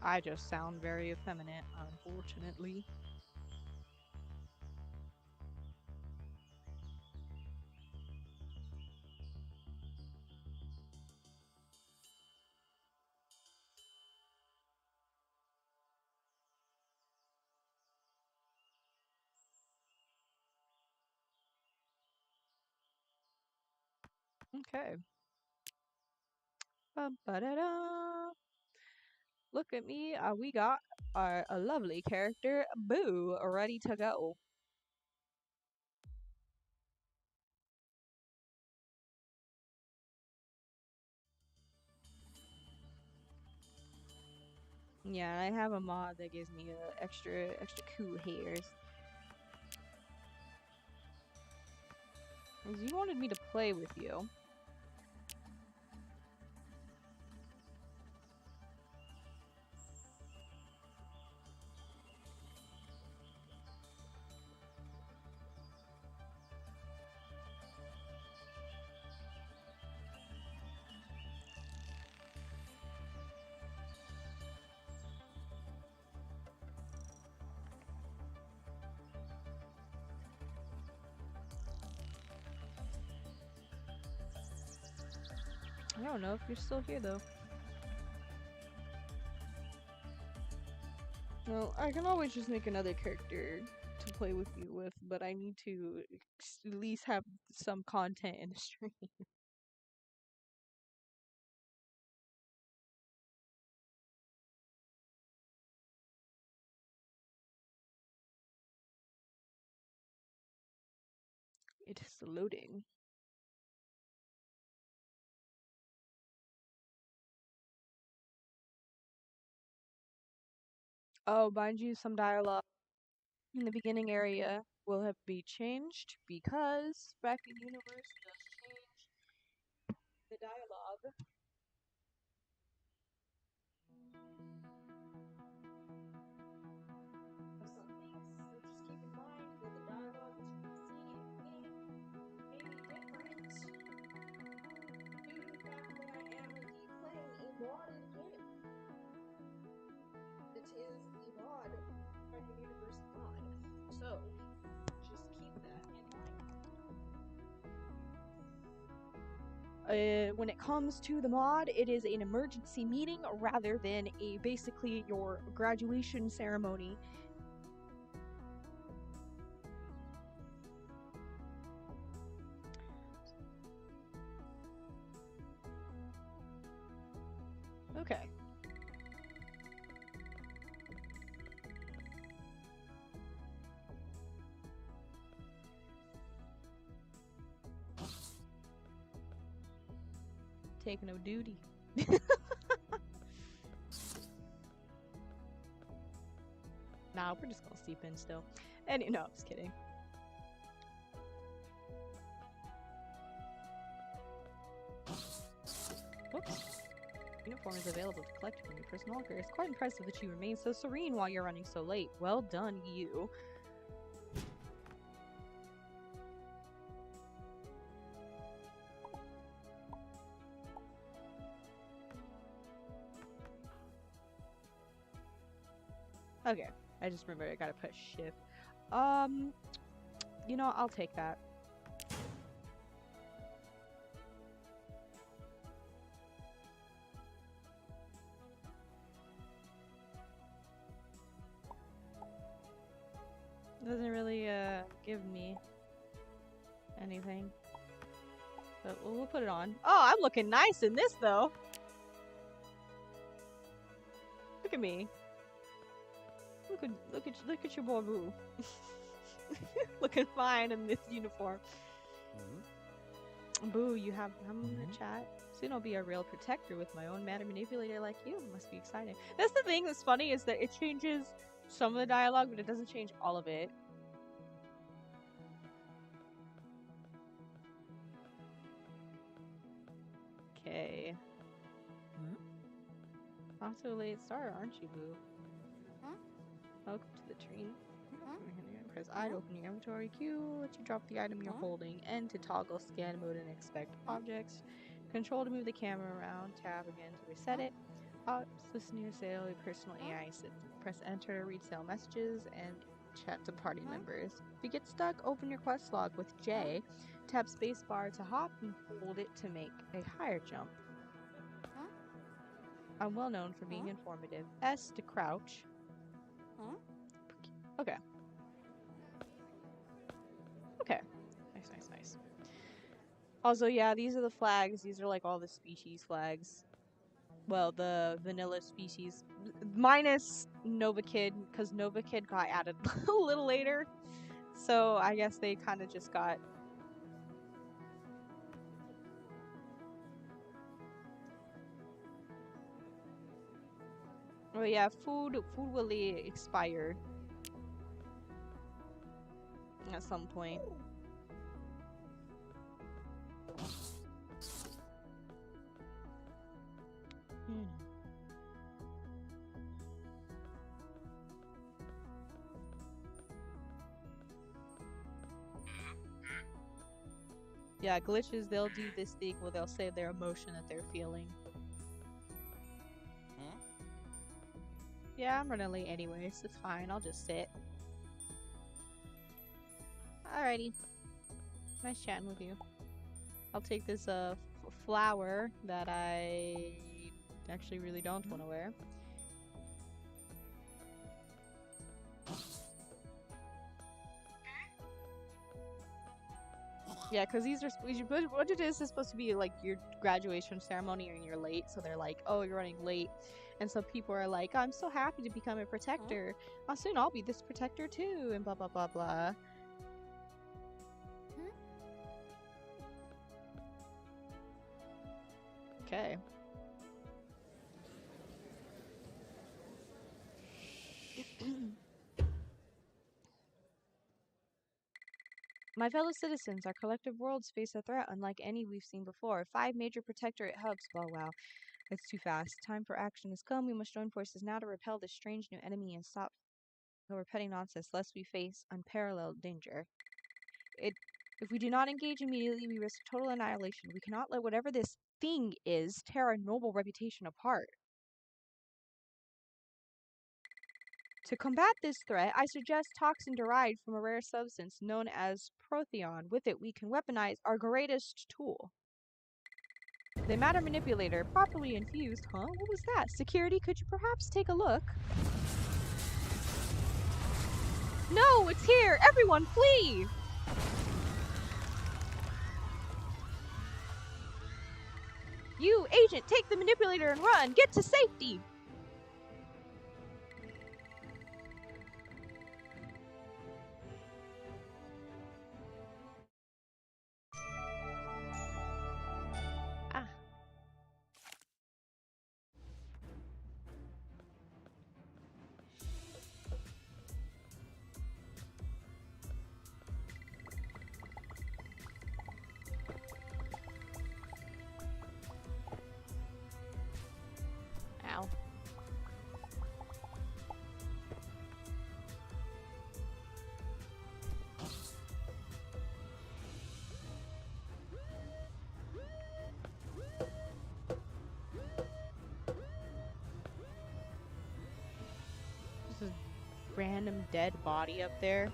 I just sound very effeminate, unfortunately. Okay. Ba-da-da. Look at me. We got a lovely character, Boo, ready to go. Yeah, I have a mod that gives me extra cool hairs. Because you wanted me to play with you. I don't know if you're still here though. Well, I can always just make another character to play with you with, but I need to at least have some content in the stream. It is loading. Oh, mind you, some dialogue in the beginning area will have be changed because back in universe does change the dialogue. Of some things, so just keep in mind that the dialogue that you see in the game may be different due to the fact that I am indeed playing a modded game. It is the mod, Carnivorous Universe mod. So, just keep that in mind. When it comes to the mod, it is an emergency meeting rather than a basically your graduation ceremony. Okay. Take no duty. Nah, we're just gonna sleep in still. And no, I'm just kidding. Whoops. Uniform is available to collect from your personal locker. It's quite impressive that you remain so serene while you're running so late. Well done, you. Okay, I just remembered I gotta push shift. You know, I'll take that. Doesn't really, give me anything. But we'll put it on. Oh, I'm looking nice in this, though. Look at me. Look at your boy Boo. Looking fine in this uniform. Boo, you have him in the chat. Soon I'll be a real protector with my own matter manipulator like you. Must be exciting. That's the thing that's funny is that it changes some of the dialogue, but it doesn't change all of it. Okay. Off to a late start, aren't you, Boo? Welcome to the train. Press I to open your inventory. Q lets you drop the item you're holding. N to toggle scan mode and inspect objects. Control to move the camera around. Tab again to reset it. Ops, listen to your sale, your personal AI assistant. Press enter to read sale messages and chat to party members. If you get stuck, open your quest log with J. Tap spacebar to hop and hold it to make a higher jump. I'm well known for being informative. S to crouch. Okay. Okay. Nice. Also, yeah, these are the flags. These are like all the species flags. Well, the vanilla species. Minus Nova Kid, because Nova Kid got added a little later. So I guess they kind of just got... Oh yeah, food will expire at some point. Yeah, glitches, they'll do this thing where they'll say their emotion that they're feeling. Yeah, I'm running late anyways. It's fine. I'll just sit. Alrighty. Nice chatting with you. I'll take this flower that I actually really don't want to wear. Yeah, because these are what it is supposed to be like your graduation ceremony and you're late, so they're like, oh, you're running late. And so people are like, I'm so happy to become a protector. Soon I'll be this protector too, and blah blah blah blah. Okay. My fellow citizens, our collective worlds face a threat unlike any we've seen before. 5 major protectorate hubs. Oh wow, that's too fast. Time for action has come. We must join forces now to repel this strange new enemy and stop our petty nonsense, lest we face unparalleled danger. If we do not engage immediately, we risk total annihilation. We cannot let whatever this thing is tear our noble reputation apart. To combat this threat, I suggest toxin derived from a rare substance known as protheon. With it, we can weaponize our greatest tool. The matter manipulator, properly infused. Huh? What was that? Security, could you perhaps take a look? No, it's here! Everyone, flee! You, agent, take the manipulator and run! Get to safety! Ah. Ow. Just a random dead body up there.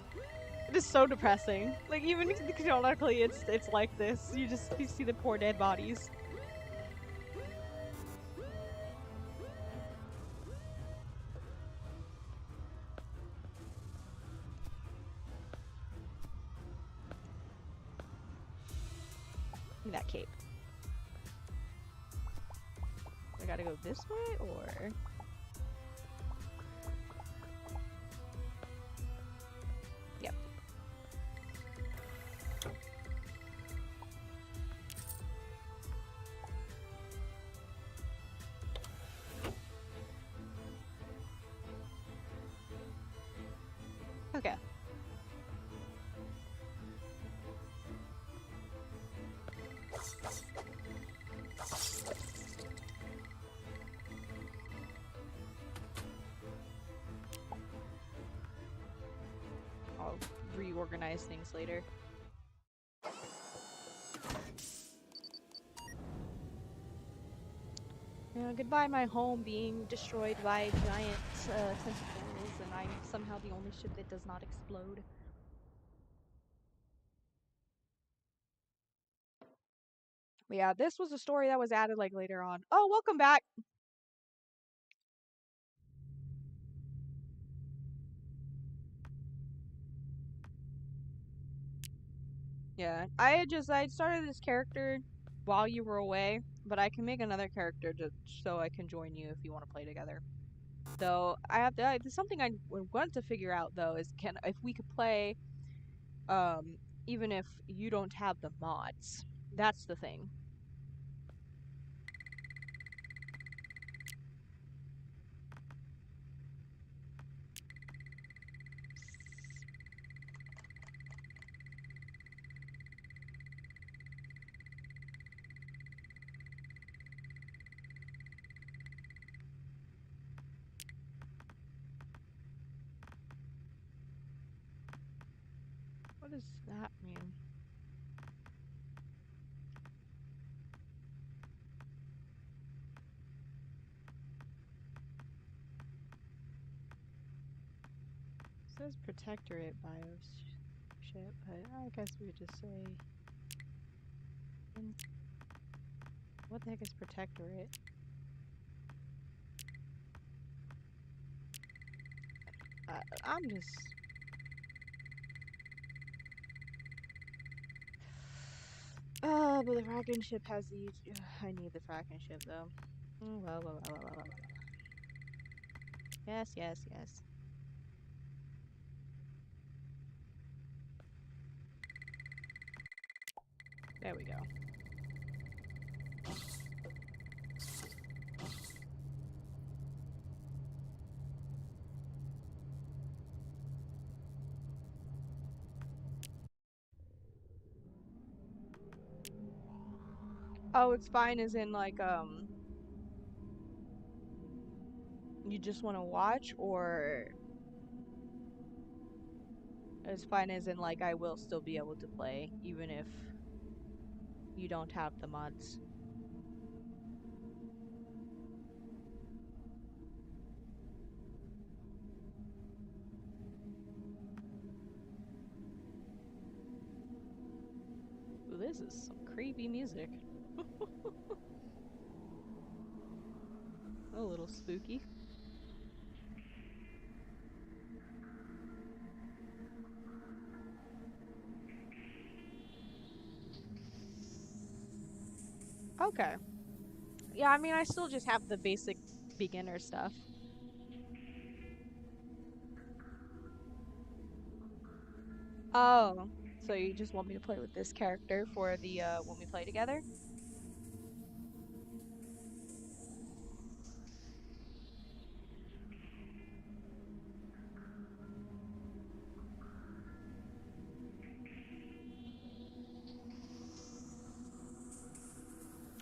It is so depressing. Like, even canonically, it's like this. You see the poor dead bodies. Give me that cape. I gotta go this way, or... Yep. Okay. I'll reorganize things later. Goodbye my home being destroyed by giant tentacles, and I'm somehow the only ship that does not explode. But yeah, this was a story that was added like later on. Oh, welcome back! Yeah, I started this character while you were away, but I can make another character just so I can join you if you want to play together. Though I have to, there's something I want to figure out though is can if we could play, um, even if you don't have the mods. That's the thing. What does that mean? It says protectorate bios shit, but I guess we would just say. What the heck is protectorate? I'm just. But the Kraken ship has the. I need the Kraken ship though. Well. Yes. There we go. Oh, it's fine as in like you just want to watch, or it's fine as in like I will still be able to play even if you don't have the mods. Ooh, this is some creepy music. A little spooky. Okay. Yeah, I mean, I still just have the basic beginner stuff. Oh, so you just want me to play with this character for the when we play together?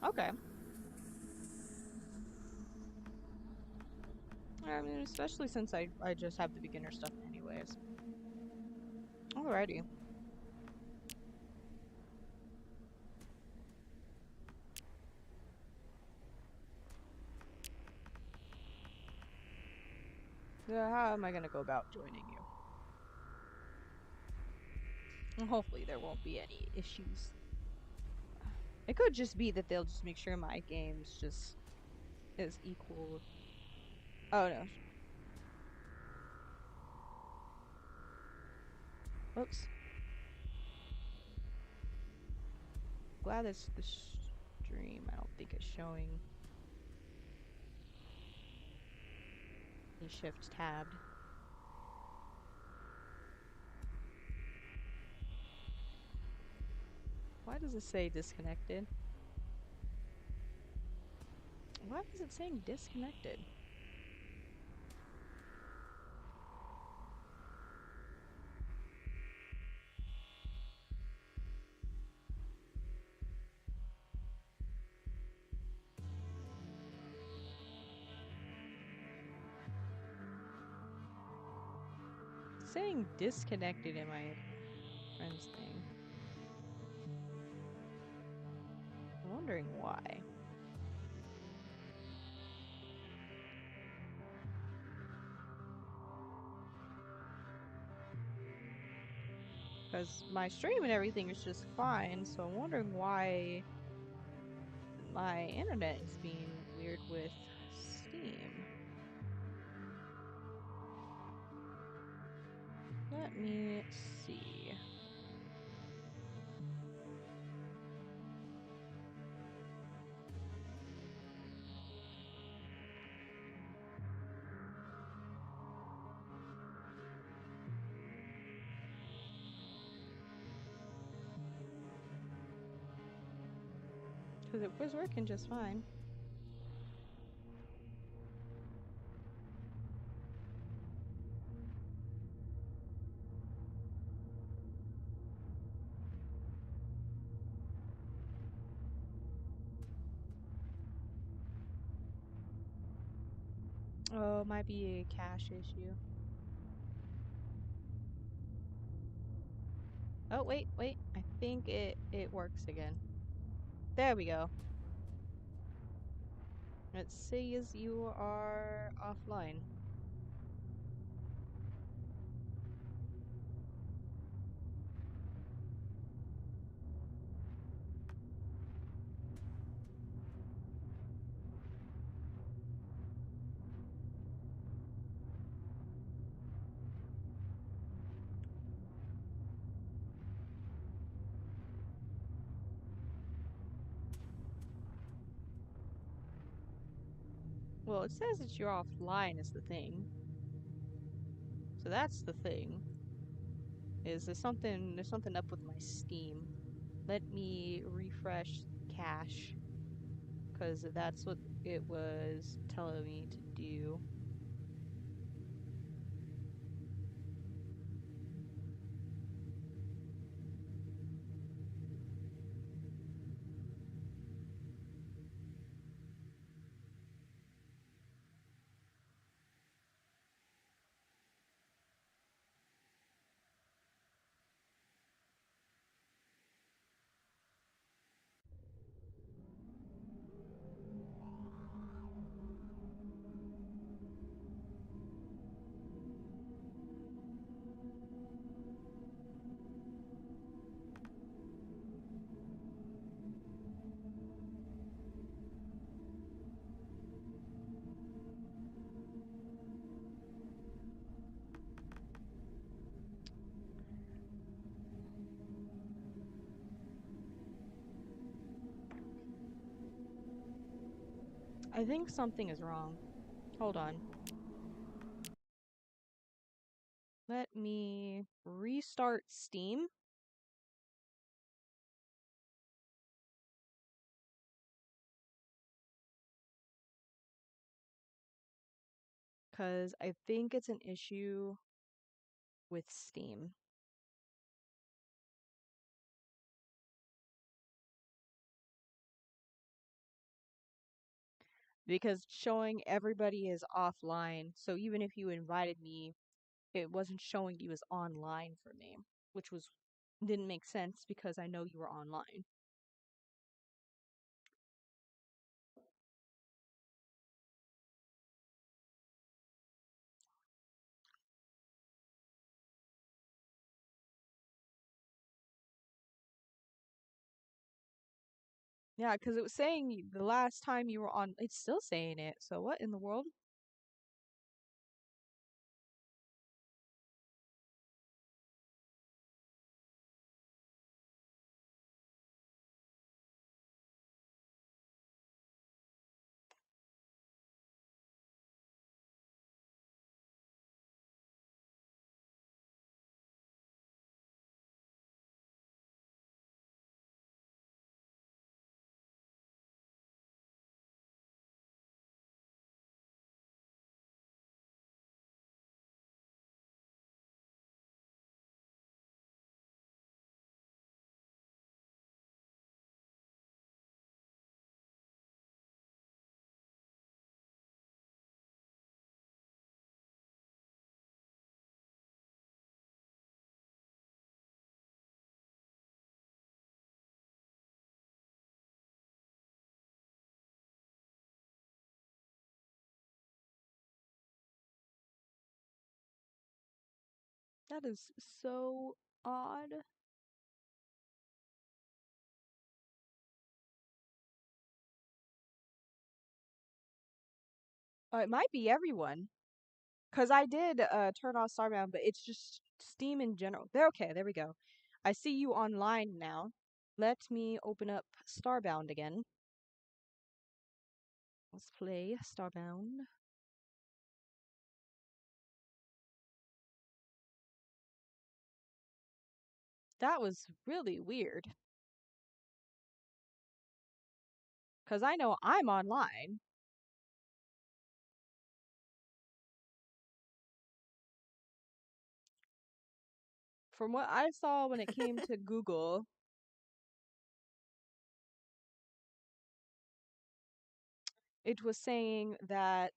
Okay. I mean, especially since I just have the beginner stuff anyways. Alrighty. How am I gonna go about joining you? And hopefully there won't be any issues. It could just be that they'll just make sure my game's just is equal. Oh no. Whoops. Glad it's the stream. I don't think it's showing. Shift tabbed. Why does it say disconnected? Why is it saying disconnected? It's saying disconnected in my friend's thing. I'm wondering why. Because my stream and everything is just fine, so I'm wondering why my internet is being weird with Steam. Let me see. Because it was working just fine. Oh, it might be a cache issue. Oh, wait. I think it works again. There we go. It says you are offline. Well, it says that you're offline is the thing. So that's the thing. There's something up with my Steam. Let me refresh cache, because that's what it was telling me to do. I think something is wrong. Hold on. Let me restart Steam. Because I think it's an issue with Steam. Because showing everybody is offline, so even if you invited me, it wasn't showing you as online for me, which didn't make sense because I know you were online. Yeah, because it was saying the last time you were on, it's still saying it. So what in the world? That is so odd. It might be everyone. Because I did turn off Starbound, but it's just Steam in general. They're okay, there we go. I see you online now. Let me open up Starbound again. Let's play Starbound. That was really weird. Because I know I'm online. From what I saw when it came to Google, it was saying that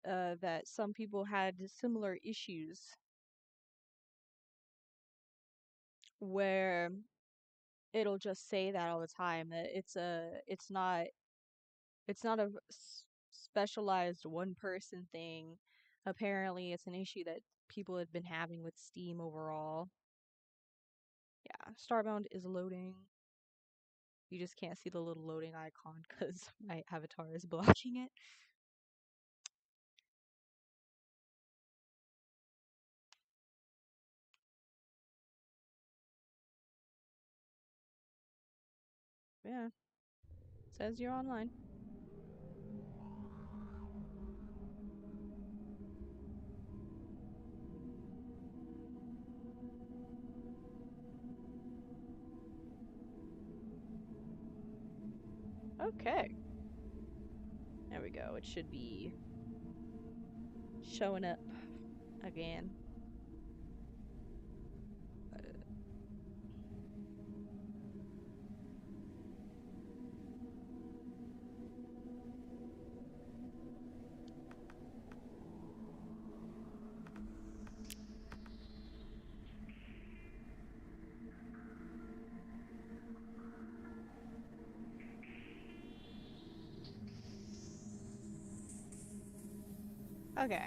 that some people had similar issues where it'll just say that all the time, that it's not a specialized one person thing. Apparently it's an issue that people had been having with Steam overall. Yeah, Starbound is loading. You just can't see the little loading icon because my avatar is blocking it. Yeah, says you're online. Okay. There we go. It should be showing up again. Okay.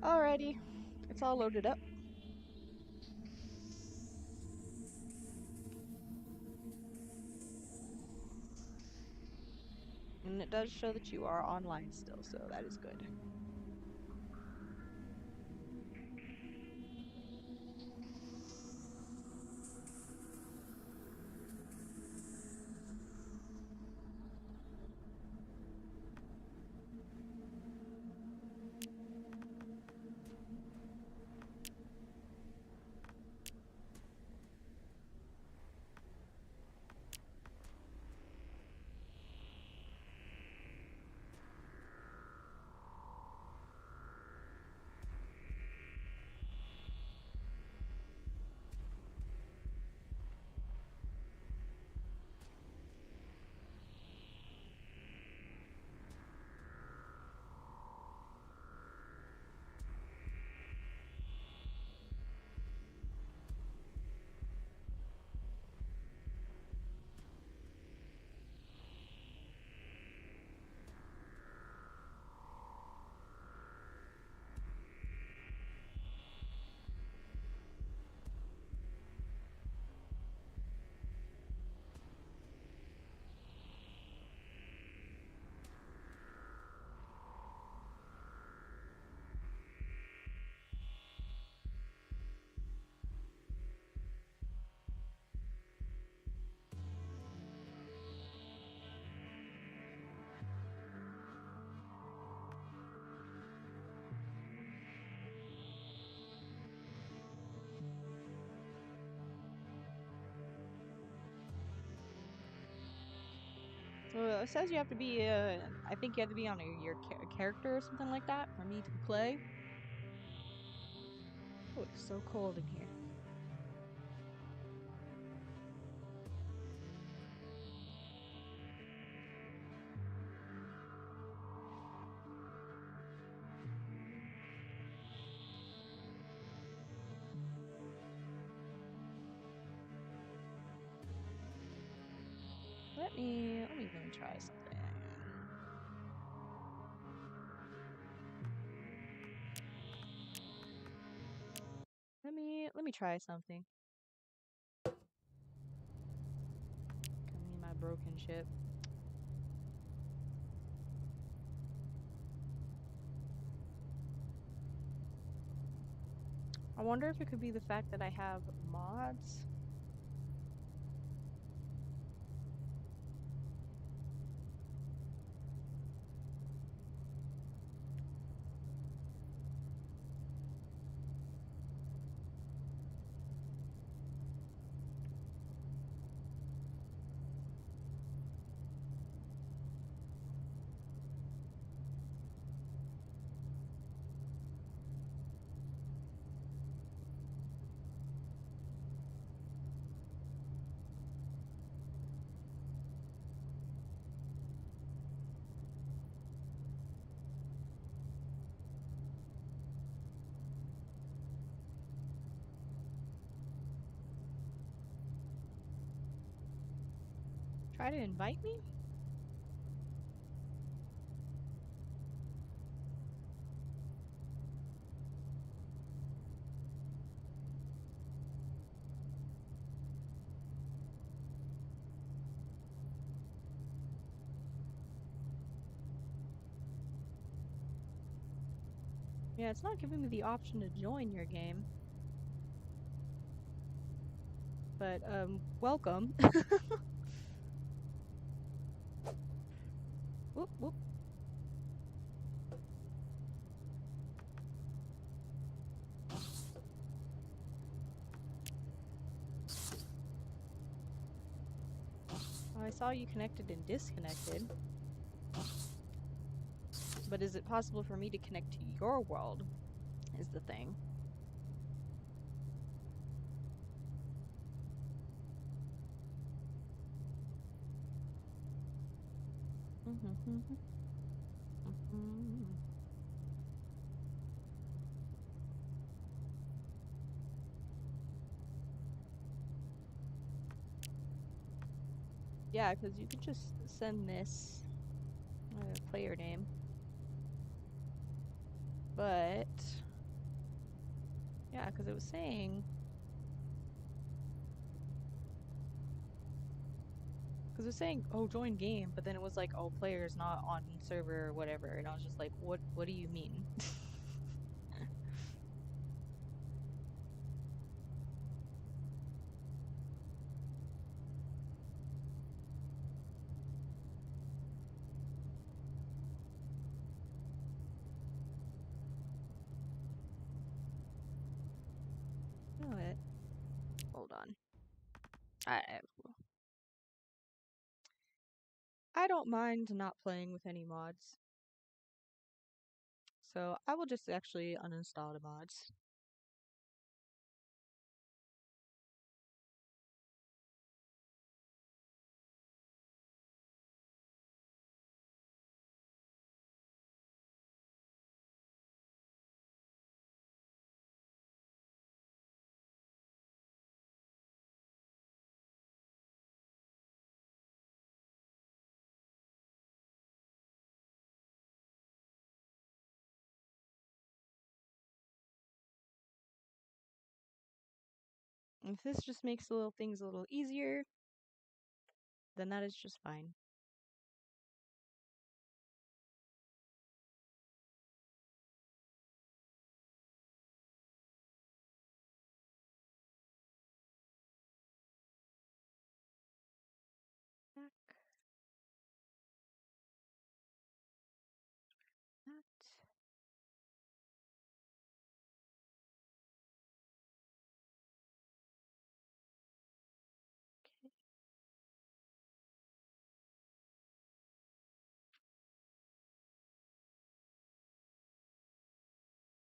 Alrighty. It's all loaded up. And it does show that you are online still, so that is good. So it says you have to be, I think you have to be on your character or something like that for me to play. Oh, it's so cold in here. Let me try something. Let me try something. Give me my broken ship. I wonder if it could be the fact that I have mods. Try to invite me? Yeah, it's not giving me the option to join your game. But, welcome. Whoop, whoop. Oh, I saw you connected and disconnected. But is it possible for me to connect to your world? Is the thing. Yeah, because you could just send this player name. But yeah, because it was saying oh, join game, but then it was like, oh, player's not on server or whatever, and I was just like, what do you mean? You know what? Hold on. I don't mind not playing with any mods. So I will just actually uninstall the mods. If this just makes the little things a little easier, then that is just fine.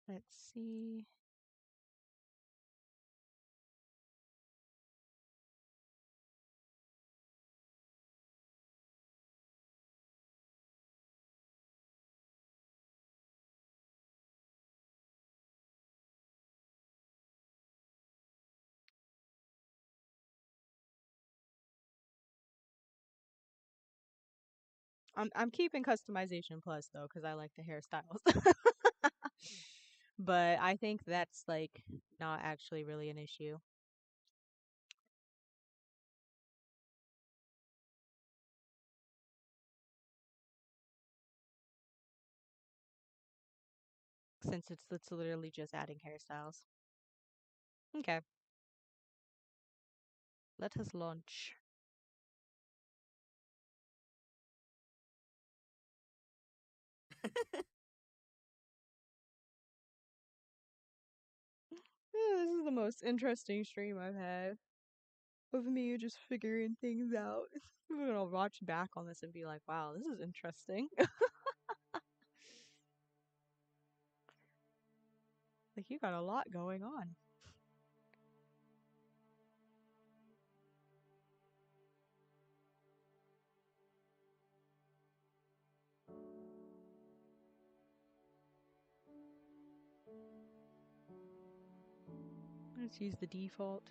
Let's see. I'm keeping customization plus though, because I like the hairstyles. But I think that's like not actually really an issue. Since it's literally just adding hairstyles. Okay. Let us launch. This is the most interesting stream I've had of me just figuring things out. I'm gonna watch back on this and be like, wow, this is interesting. Like, you got a lot going on. Let's use the default.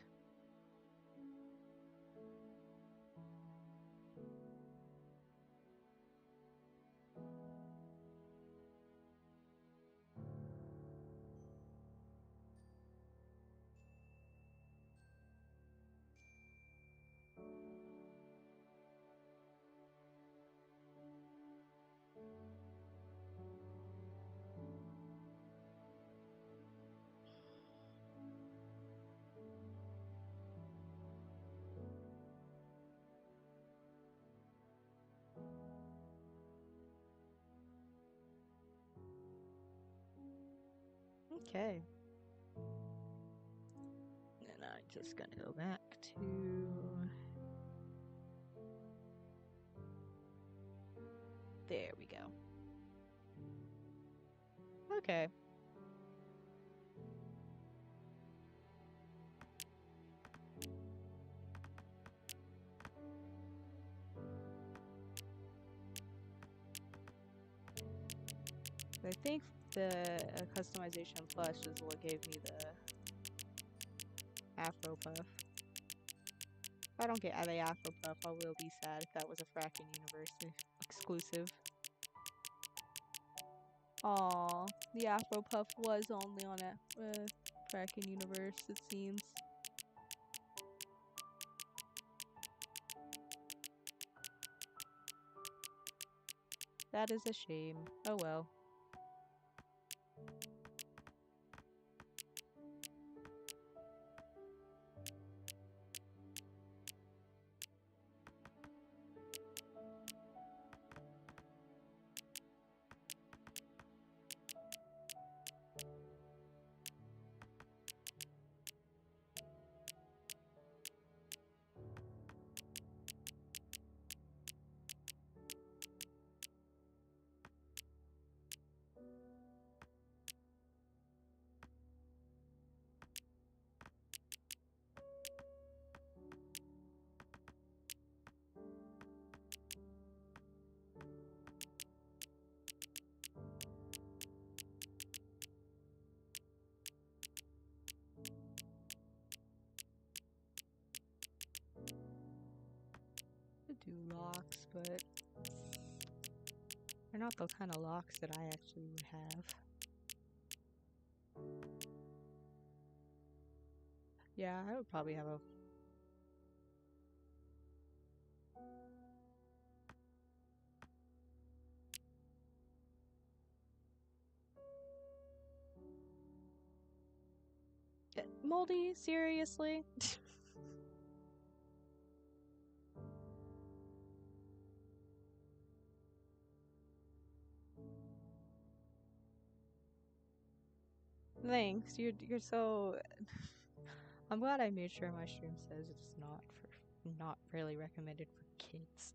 Okay. And I'm just gonna go back to... There we go. Okay. I think the customization plush is what gave me the Afro Puff. If I don't get the Afro Puff, I will be sad if that was a Fracking Universe exclusive. Aw, the Afro Puff was only on a Fracking Universe, it seems. That is a shame. Oh well. Do locks, but they're not the kind of locks that I actually would have. Yeah, I would probably have a... Moldy? Seriously? Thanks. You're so... I'm glad I made sure my stream says it's not really recommended for kids.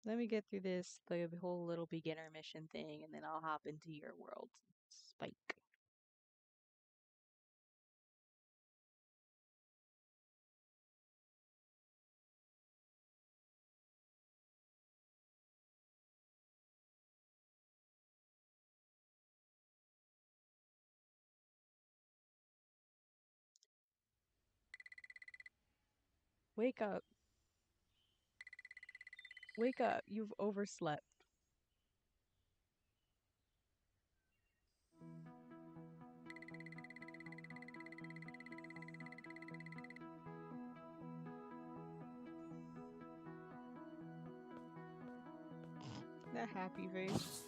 Let me get through the whole little beginner mission thing, and then I'll hop into your world. Spike. Wake up. Wake up. You've overslept. That happy face.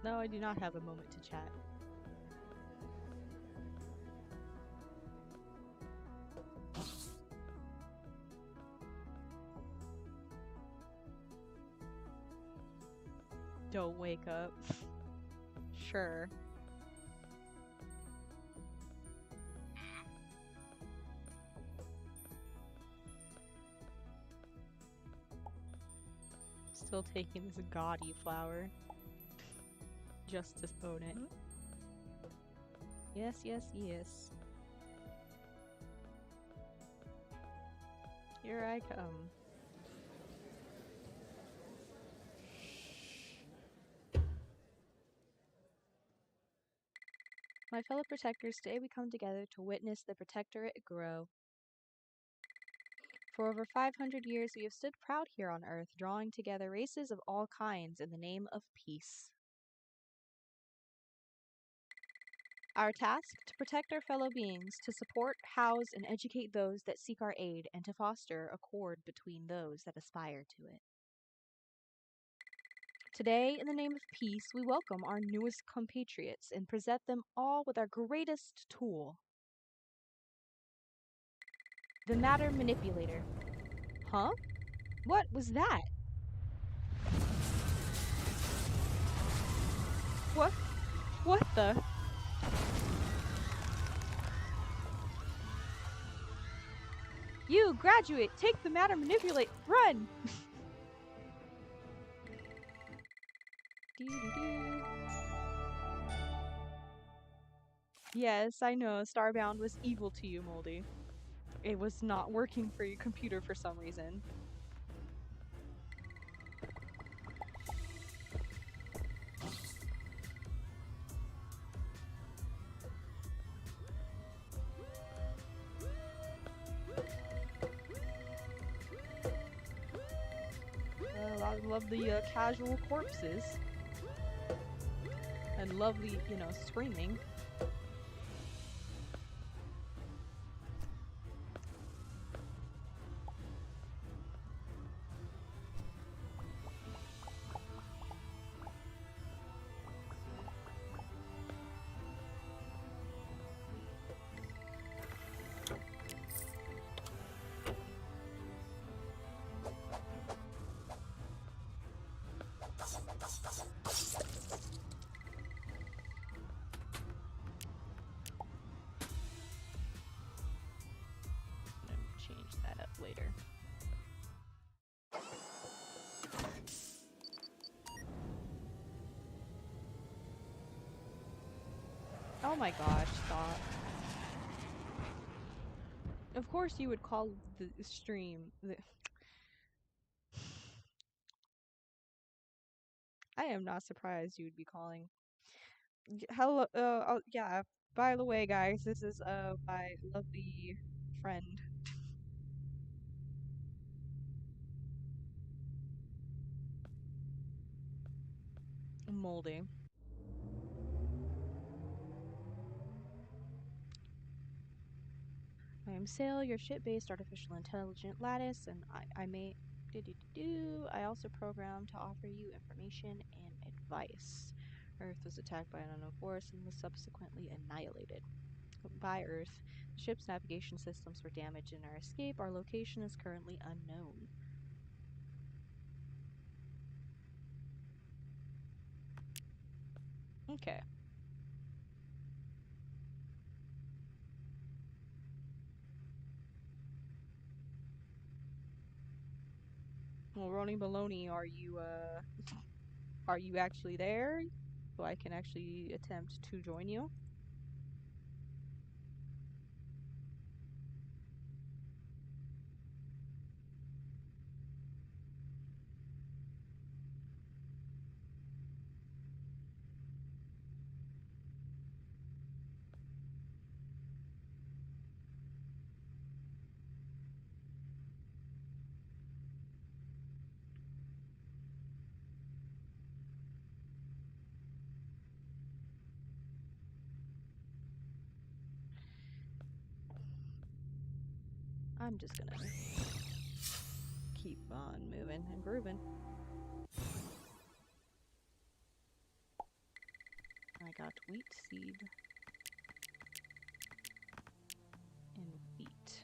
No, I do not have a moment to chat. Don't wake up. Sure. Still taking this gaudy flower. Just to own it. Yes, yes, yes. Here I come. My fellow protectors, today we come together to witness the protectorate grow. For over 500 years, we have stood proud here on Earth, drawing together races of all kinds in the name of peace. Our task, to protect our fellow beings, to support, house, and educate those that seek our aid, and to foster accord between those that aspire to it. Today, in the name of peace, we welcome our newest compatriots and present them all with our greatest tool, the Matter Manipulator. Huh? What was that? What the? You, graduate, take the Matter Manipulate, run! Doo-doo-doo. Yes, I know, Starbound was evil to you, Moldy. It was not working for your computer for some reason. I love the casual corpses. And lovely, you know, screaming. Change that up later. Oh my gosh, stop. Of course you would call the stream I am not surprised you would be calling. Hello, oh, yeah, by the way, guys, this is, my lovely friend. Moldy. I am Sail, your ship-based artificial intelligent lattice, and I may I also program to offer you information and advice. Earth was attacked by an unknown force and was subsequently annihilated. By Earth, the ship's navigation systems were damaged in our escape. Our location is currently unknown. Okay. Well, Roni Baloney, are you actually there? So I can actually attempt to join you? I'm just gonna keep on moving and grooving. I got wheat seed and wheat.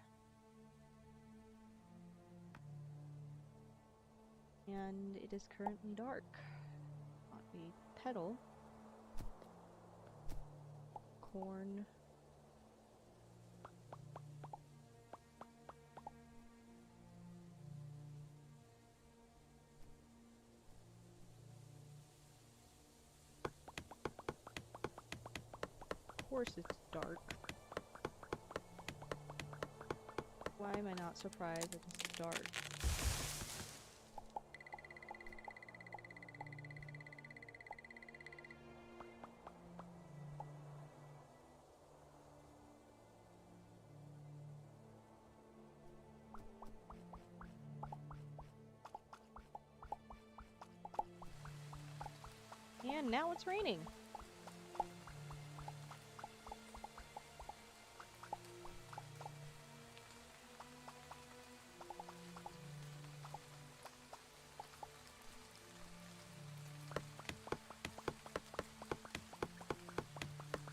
And it is currently dark. Not a petal. Corn. Of course it's dark. Why am I not surprised that it's dark? And now it's raining.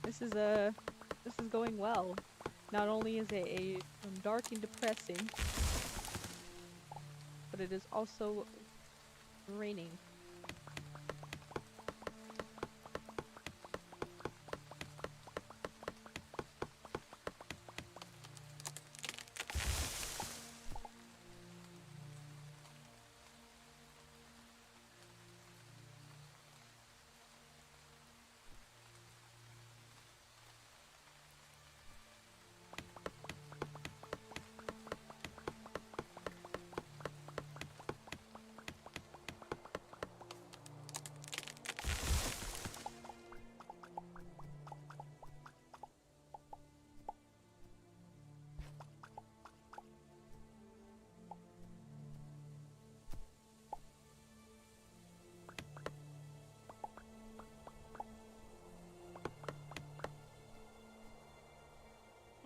This is going well. Not only is it dark and depressing, but it is also raining.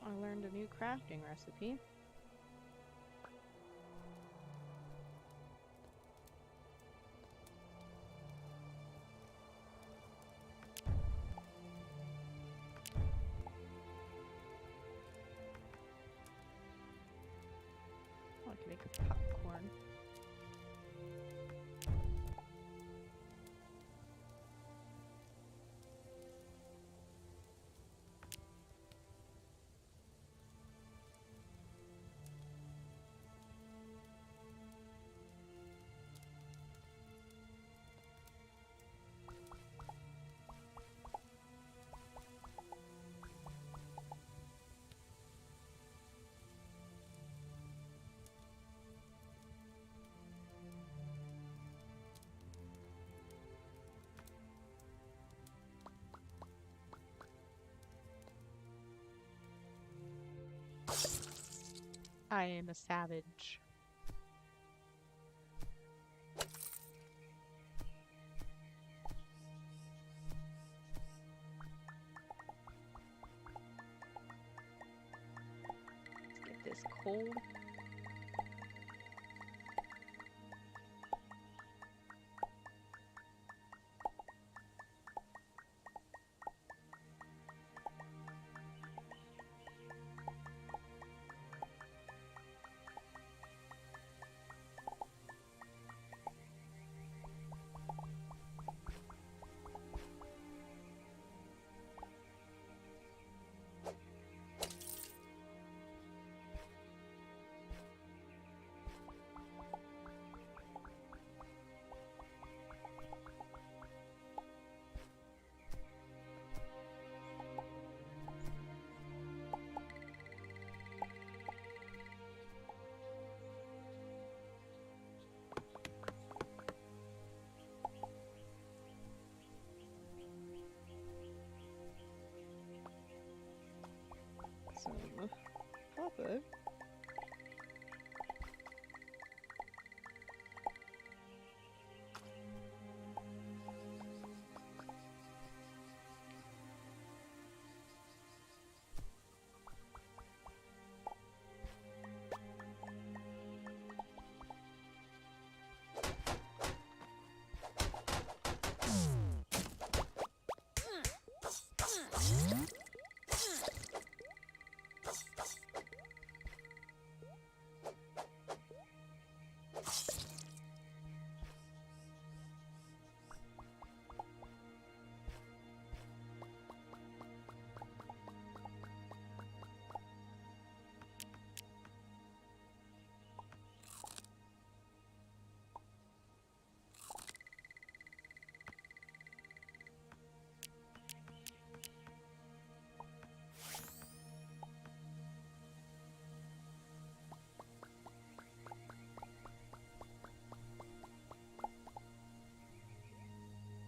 I learned a new crafting recipe. I can make popcorn. I am a savage. Let's get this coal. Some copper.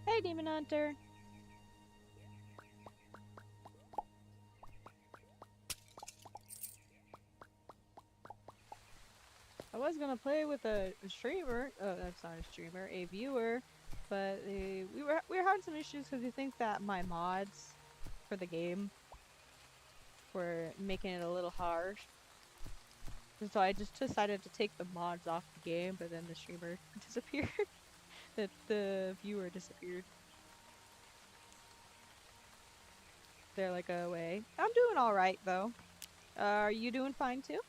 Hey, Demon Hunter! I was gonna play with a streamer. Oh, that's not a streamer, a viewer. But we were having some issues because we think that my mods for the game were making it a little harsh. And so I just decided to take the mods off the game, but then the streamer disappeared. The viewer disappeared. They're like away. I'm doing all right though. Are you doing fine too?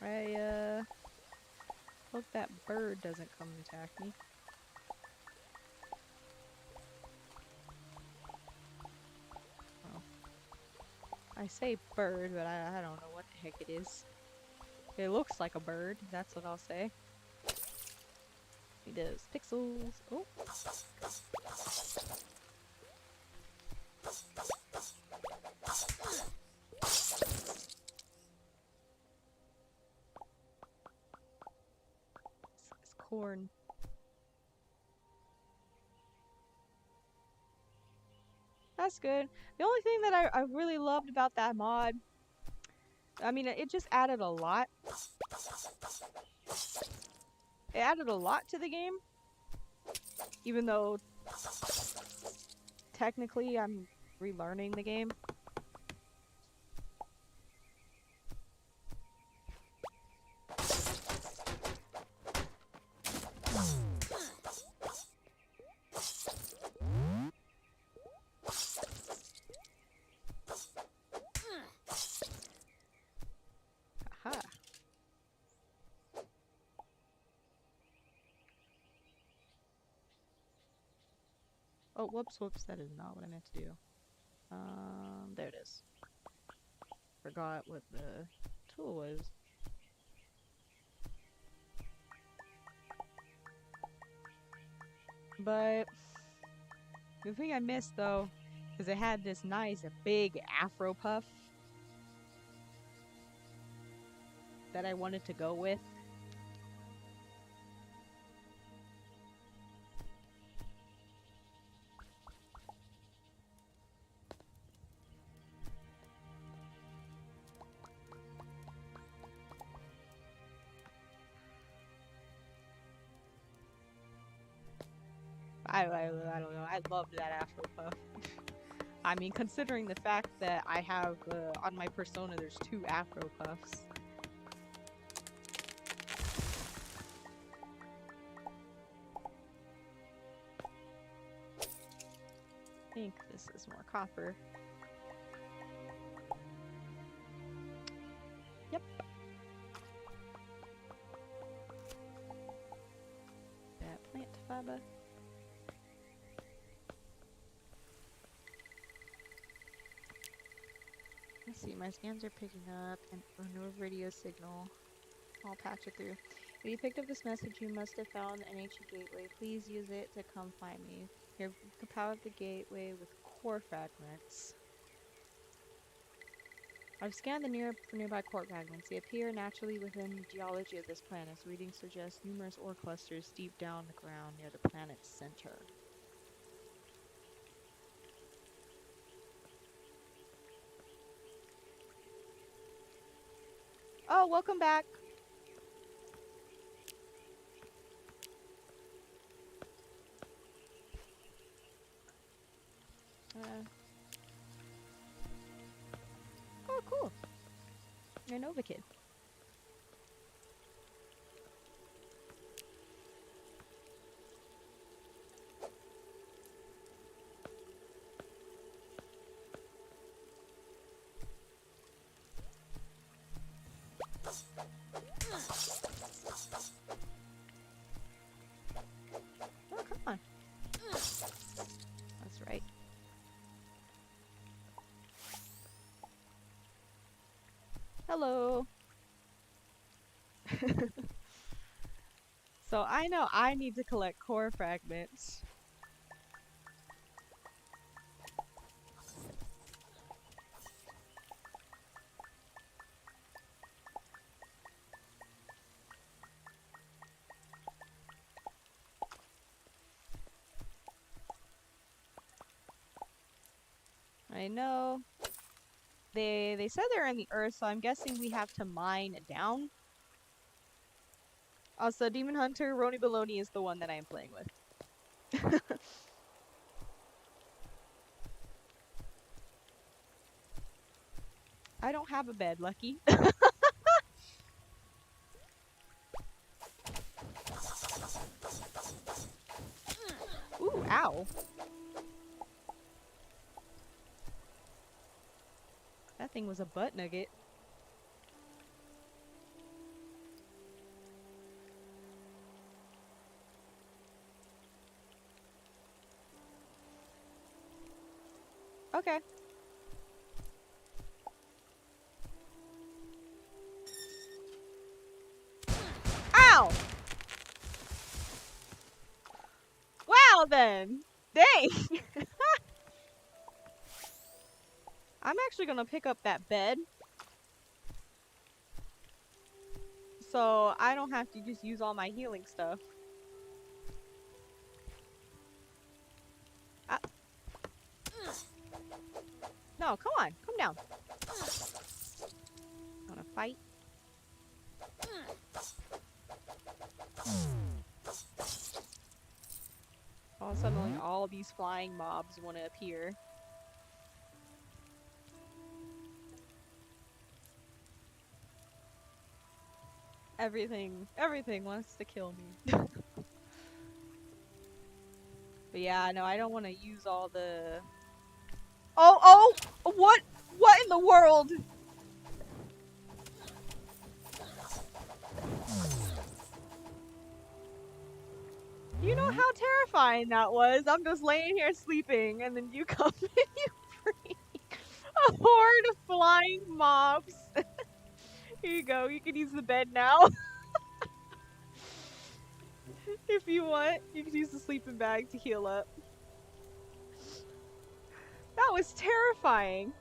I hope that bird doesn't come and attack me. Oh. I say bird, but I don't know what the heck it is. It looks like a bird, that's what I'll say. He does pixels. Oh. It's corn. That's good. The only thing that I really loved about that mod, I mean, it just added a lot. It added a lot to the game. Even though technically I'm relearning the game. Aha. Oh, whoops, that is not what I meant to do. There it is. Forgot what the tool was. But the thing I missed though, is it had this nice big afro puff that I wanted to go with. I don't know. I loved that afro puff. I mean, considering the fact that I have on my persona, there's 2 afro puffs. I think this is more copper. Yep. That plant fiber. Let's see, my scans are picking up no radio signal. I'll patch it through. If you picked up this message, you must have found an ancient gateway. Please use it to come find me. Here, you can power up the gateway with core fragments. I've scanned the nearby core fragments. They appear naturally within the geology of this planet. Readings suggest numerous ore clusters deep down the ground near the planet's center. Oh, welcome back. Oh, cool. You're a Nova kid. Oh, come on. That's right. Hello. So I know I need to collect core fragments. I know. They said they're in the earth, so I'm guessing we have to mine down. Also, Demon Hunter Roni Baloney is the one that I am playing with. I don't have a bed, Lucky. Ow. That thing was a butt nugget. Okay. Ow! Wow then! Dang! I'm actually gonna pick up that bed. So I don't have to just use all my healing stuff. No, come on. Come down. Wanna fight? All suddenly all these flying mobs want to appear. Everything wants to kill me. But yeah, no, I don't want to use all the... Oh! What in the world? You know how terrifying that was? I'm just laying here sleeping, and then you come and you bring a horde of flying mobs. Here you go, you can use the bed now. If you want, you can use the sleeping bag to heal up. That was terrifying.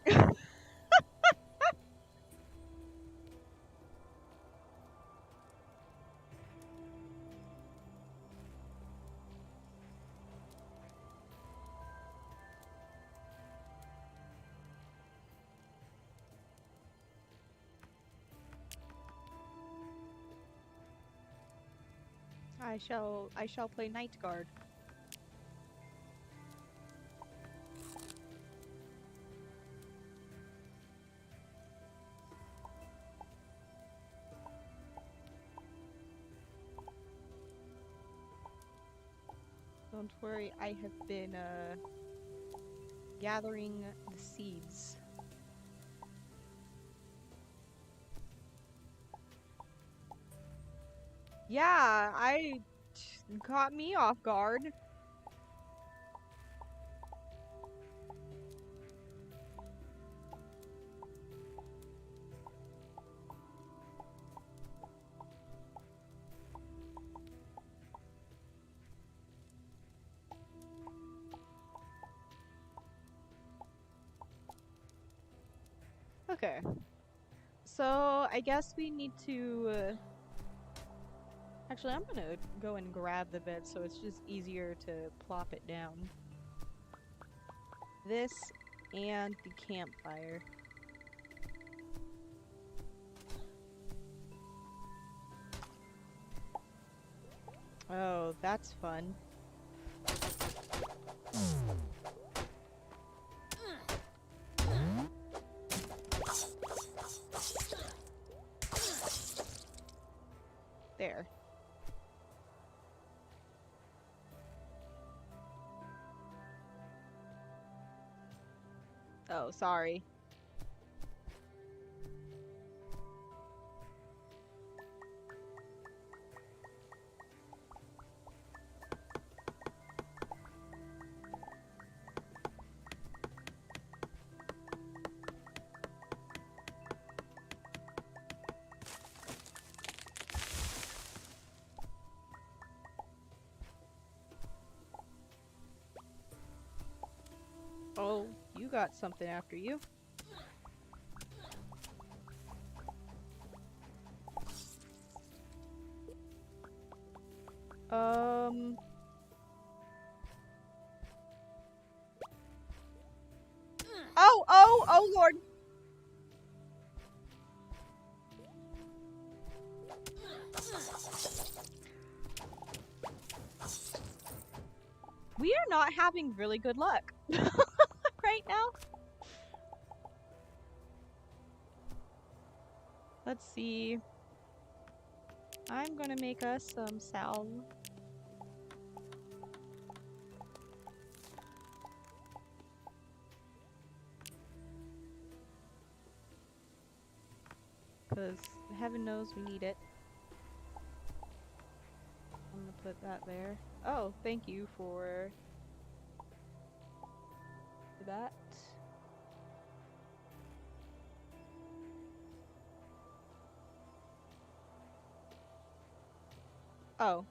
I shall play Night Guard. Don't worry, I have been gathering the seeds. Yeah, caught me off guard. Okay. So, I guess we need to, actually, I'm gonna go and grab the bed so it's just easier to plop it down. This and the campfire. Oh, that's fun. There. Oh, sorry. Oh, you got something after you. Oh Lord. We are not having really good luck right now. Let's see. I'm gonna make us some salve. Because heaven knows we need it. I'm gonna put that there. Oh, thank you for that. Oh.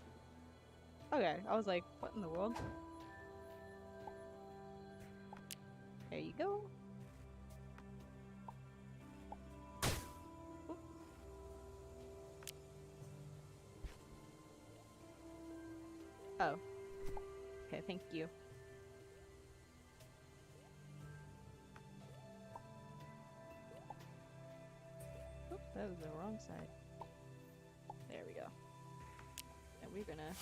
Okay, I was like, what in the world? There you go. Oop. Oh. Okay, thank you. Oops, that was the wrong side. There we go. And we're gonna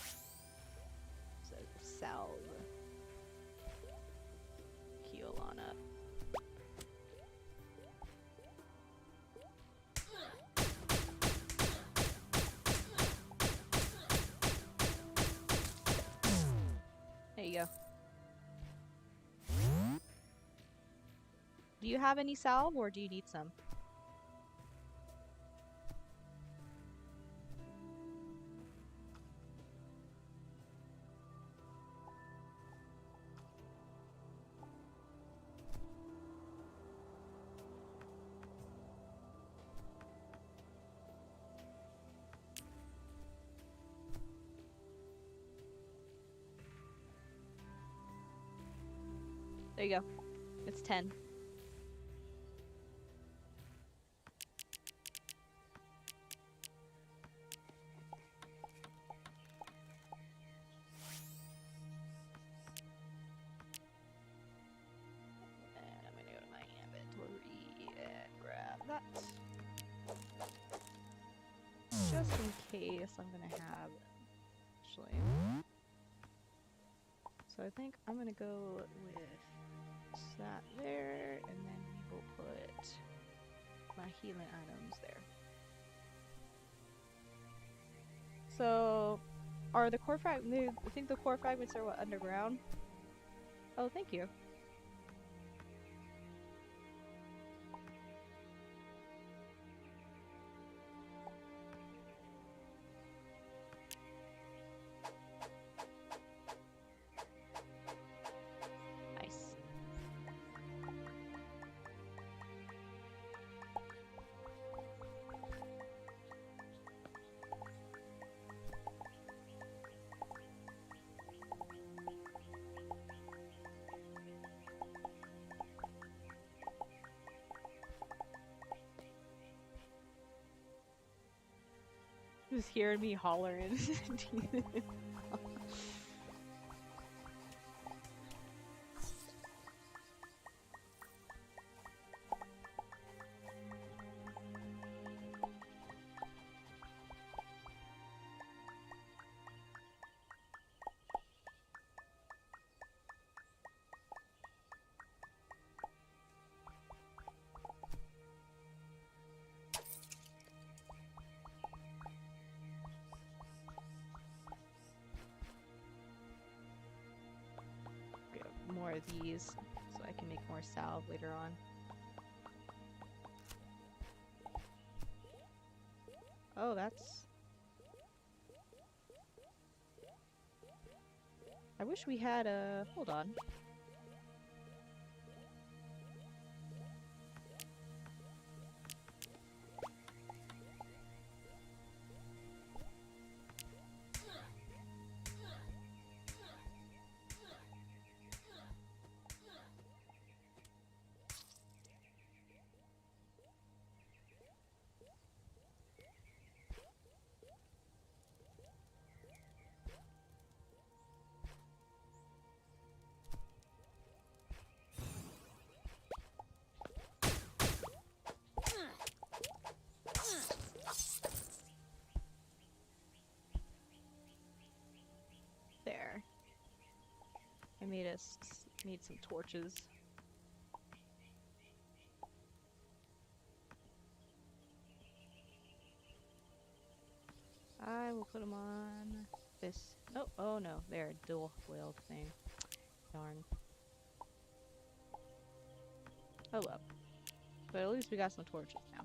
salve. Heal on up. There you go. Do you have any salve or do you need some? There you go. It's 10. And I'm gonna go to my inventory and grab that. Just in case I'm gonna have actually. So I think I'm gonna go with that there, and then we will put my healing items there. So, are the core fragments? I think the core fragments are what, underground? Oh, thank you. Nice. Just hearing me hollering. More of these so I can make more salve later on. Oh, that's... I wish we had a... Hold on. There. I made some torches. I will put them on this. Oh, oh no, they're a dual-wheeled thing. Darn. Oh well. But at least we got some torches now.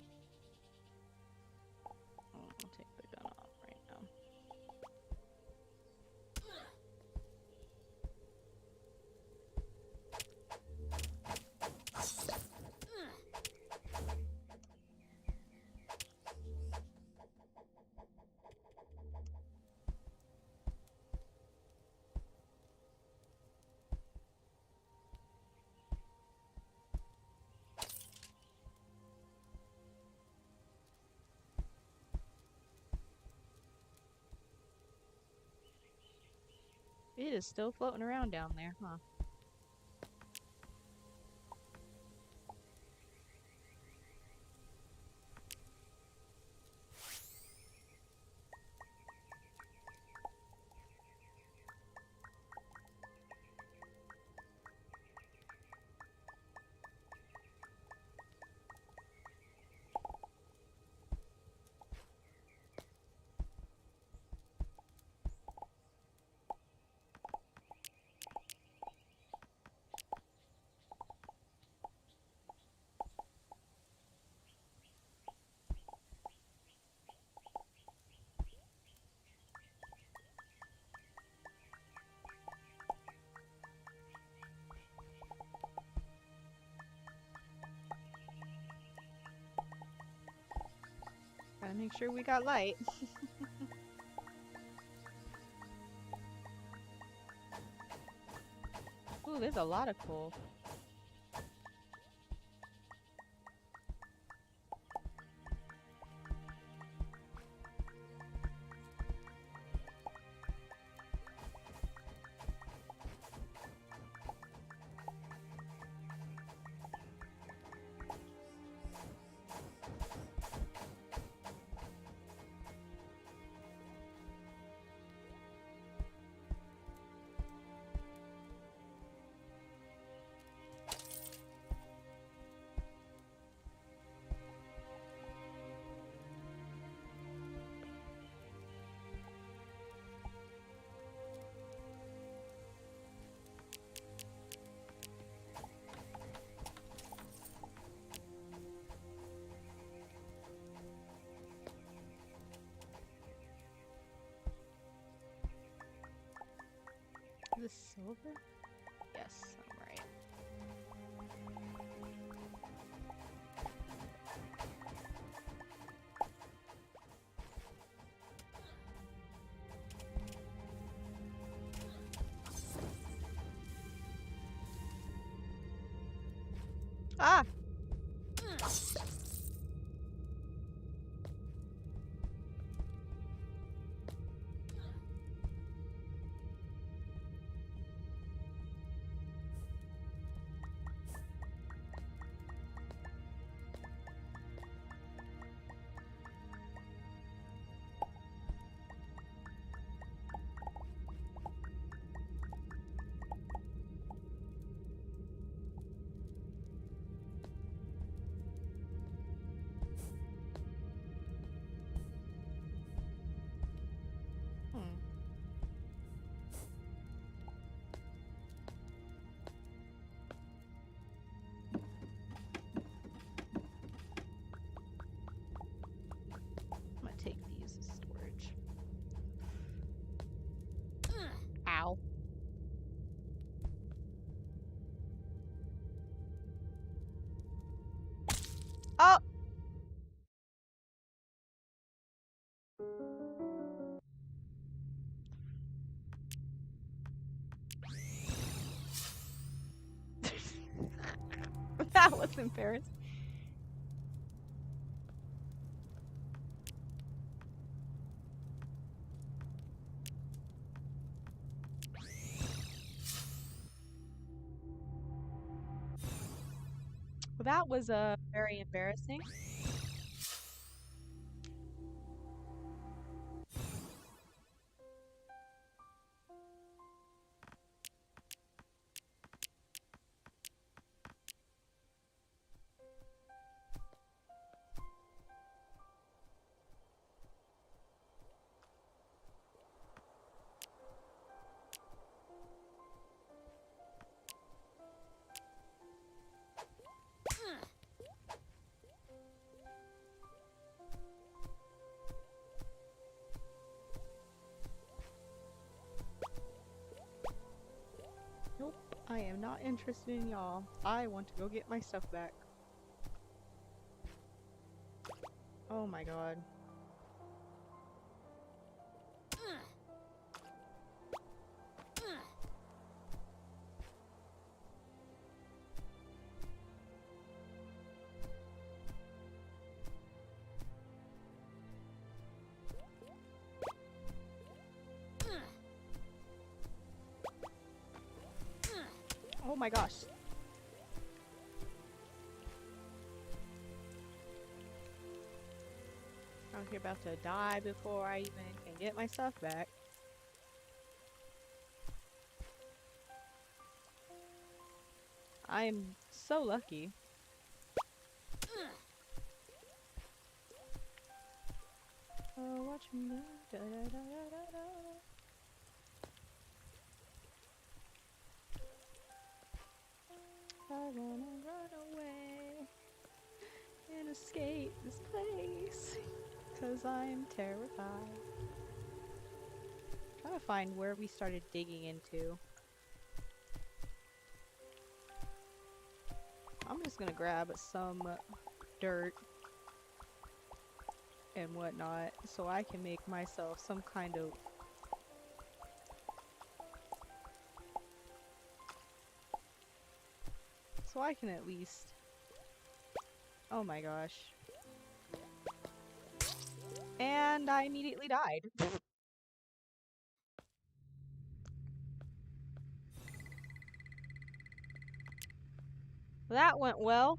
It is still floating around down there, huh? Gotta make sure we got light. Ooh, there's a lot of coal. Is this silver? Yes, I'm right. Ah! I'm gonna take these as storage. Ow. Oh! That was embarrassing. Well, that was very embarrassing. Nope, I am not interested in y'all. I want to go get my stuff back. Oh my god. my gosh. I'm here about to die before I even can get my stuff back. I am so lucky. Oh, watch me now. Da, da, da, da, da. I wanna run away and escape this place, 'cause I'm terrified. Trying to find where we started digging into. I'm just gonna grab some dirt and whatnot so I can make myself some kind of so I can at least, oh my gosh. And I immediately died. That went well.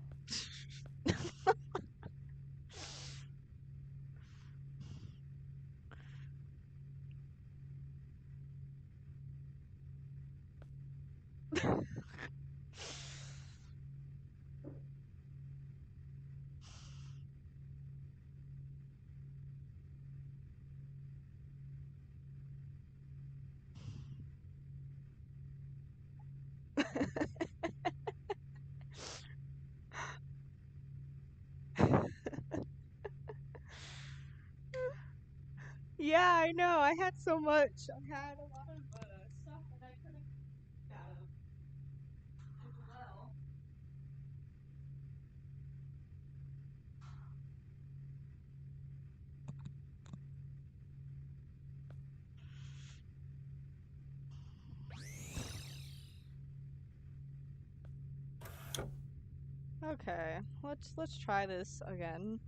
Yeah, I know. I had so much. I had a lot of stuff that I couldn't get out of as well. Okay, let's try this again.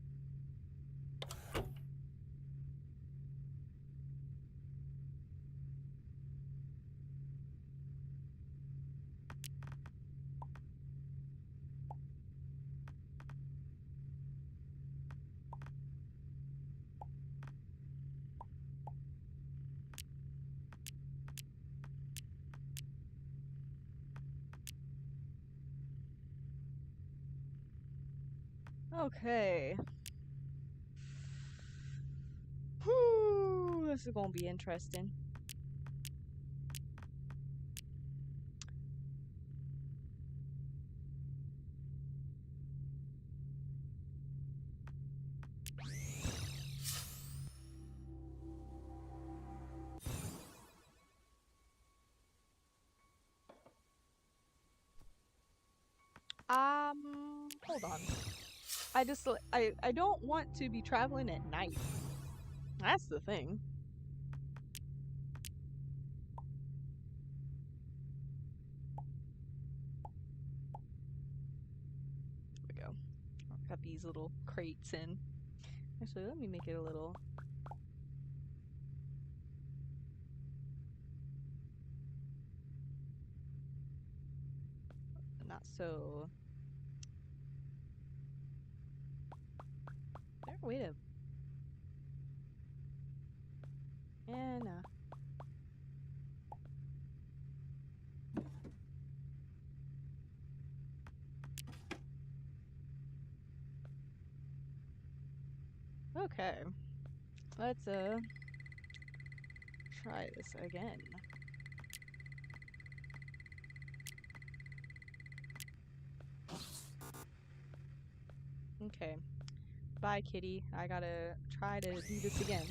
Okay. Whew, this is gonna be interesting. Hold on. I don't want to be traveling at night. That's the thing. There we go. I've got these little crates in. Actually, let me make it a little. Not so. Is there a way to. Yeah, no. Okay. Let's try this again. Okay. Bye, kitty. I gotta try to do this again.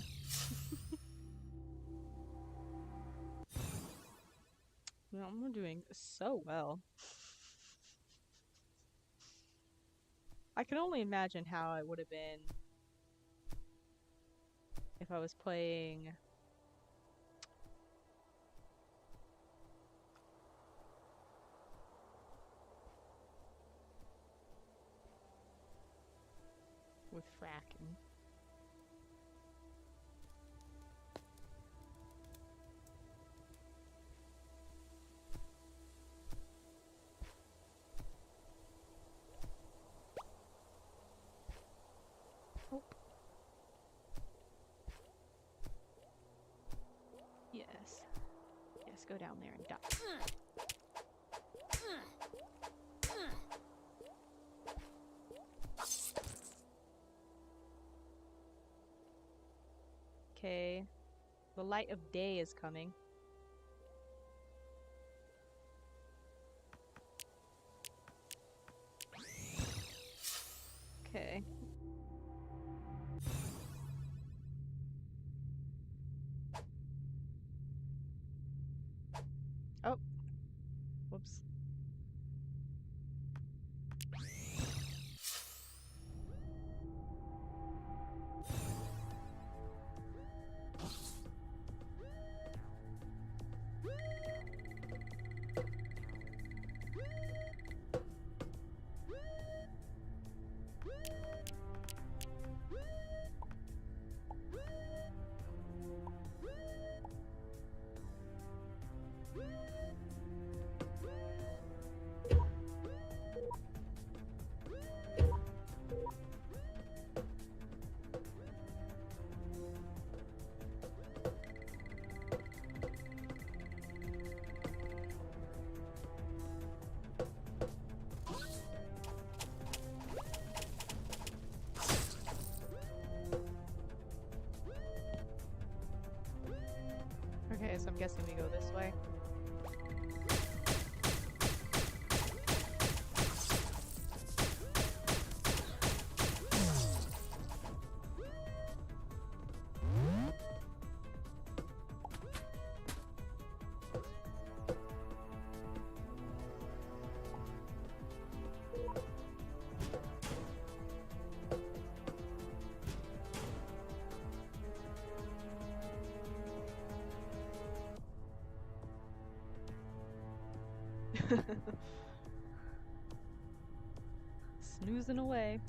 No, I'm doing so well. I can only imagine how it would have been if I was playing with fracking. Oh. Yes. Yes, go down there and die. Okay. The light of day is coming. Okay. Oh. Whoops. Okay, so I'm guessing we go this way. Snoozing away.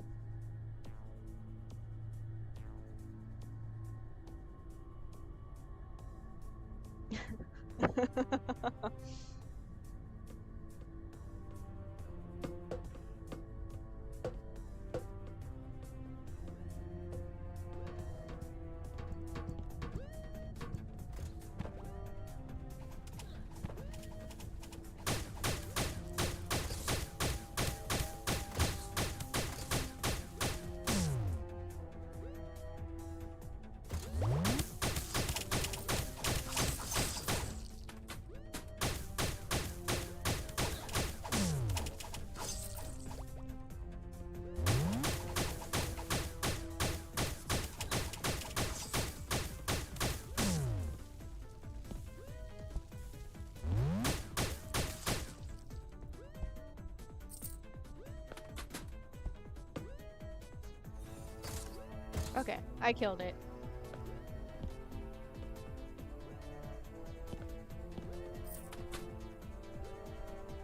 Okay, I killed it.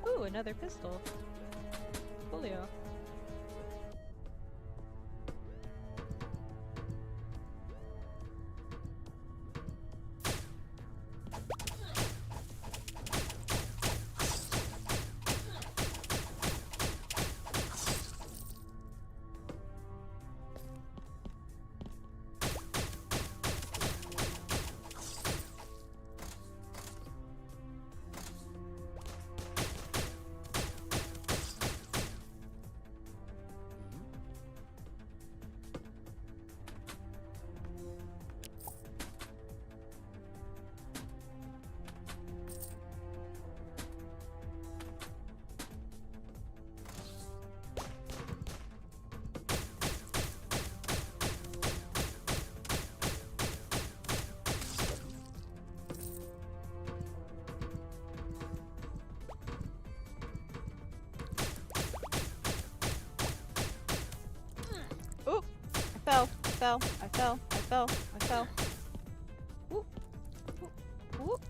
Ooh, another pistol. Coolio. I fell. Whoop. Whoop. Whoop.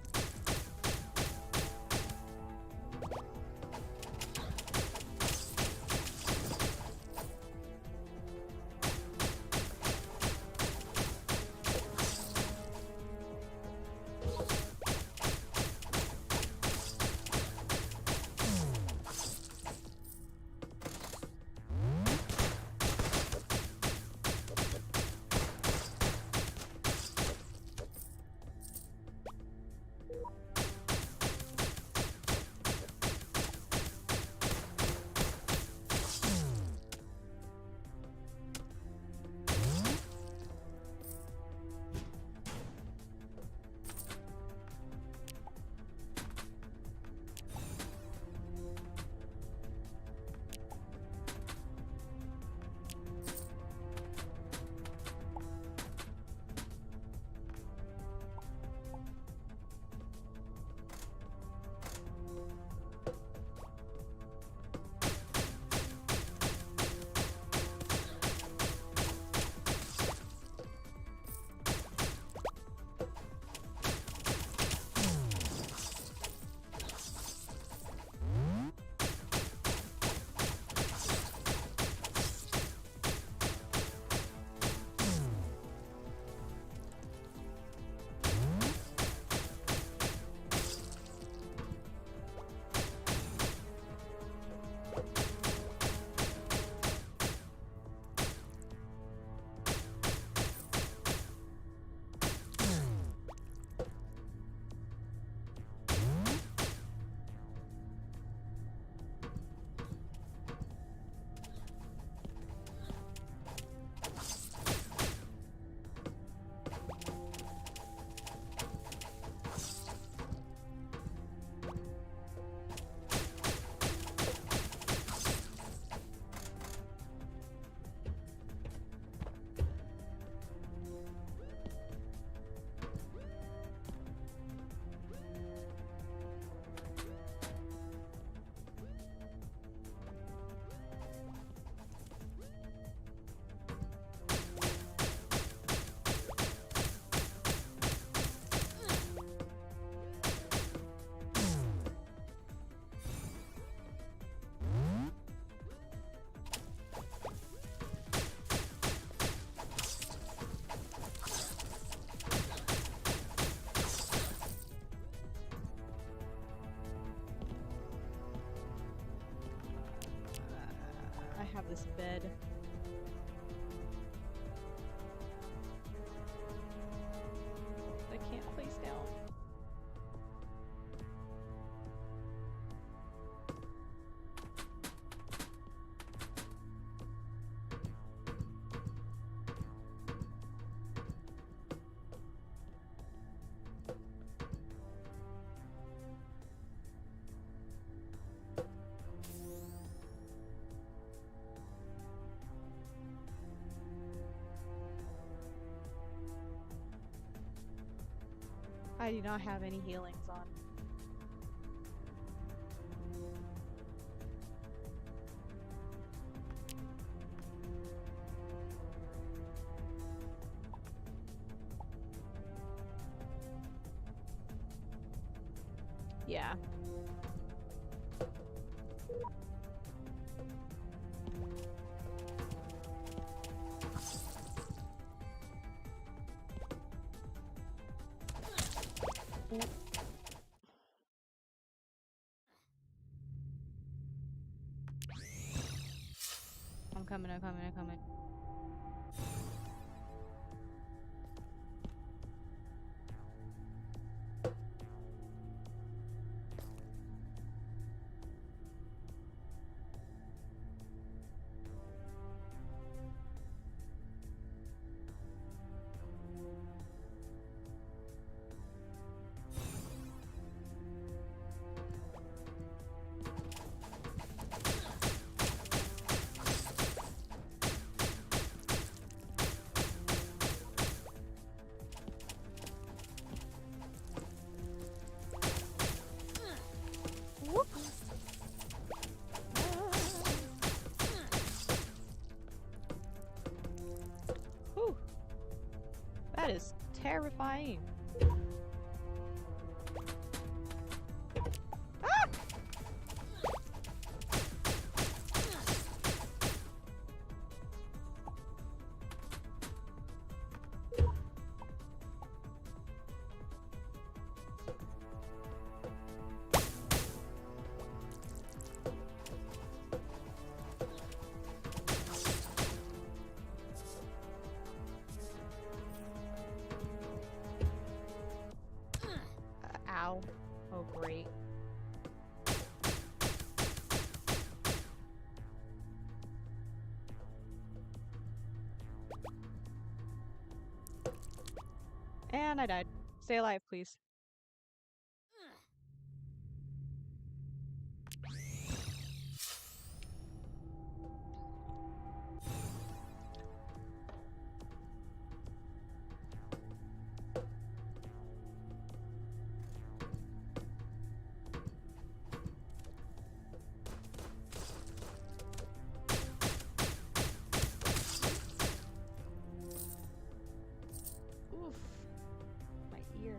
this bed. I can't place down. I do not have any healings on. Yeah. I'm coming. Whew. That is terrifying. Ah! Ow. Oh, great. And I died. Stay alive, please. Oof. My ear.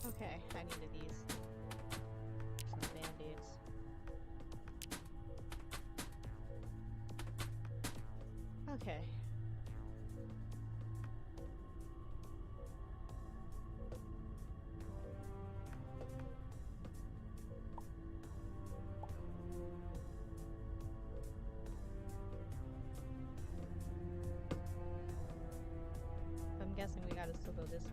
Okay, I needed these. Some band-aids. Okay. I'm guessing we gotta still go this way.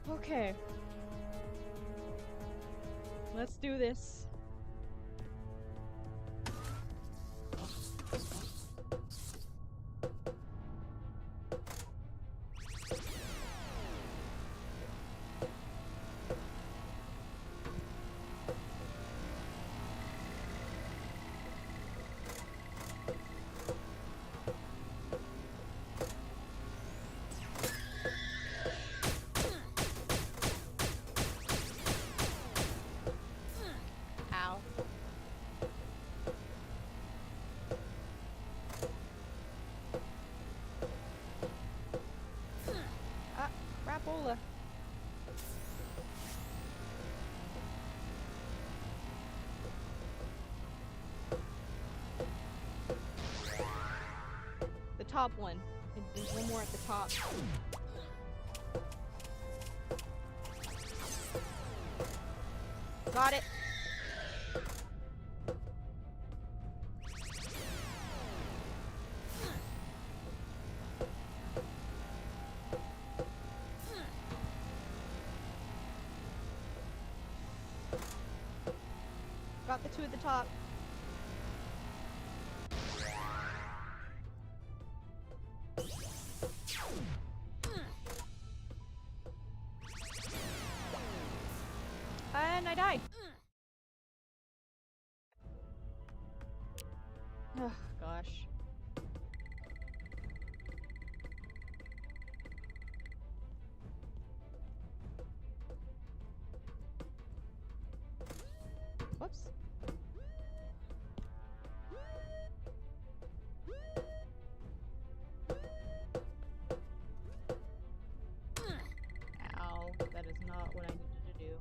Okay. Let's do this. Ow. Ah, crapola. The top one. There's one more at the top. Got it. Got the two at the top. And I died. Oh, gosh. Whoops. Ow, that is not what I needed to do.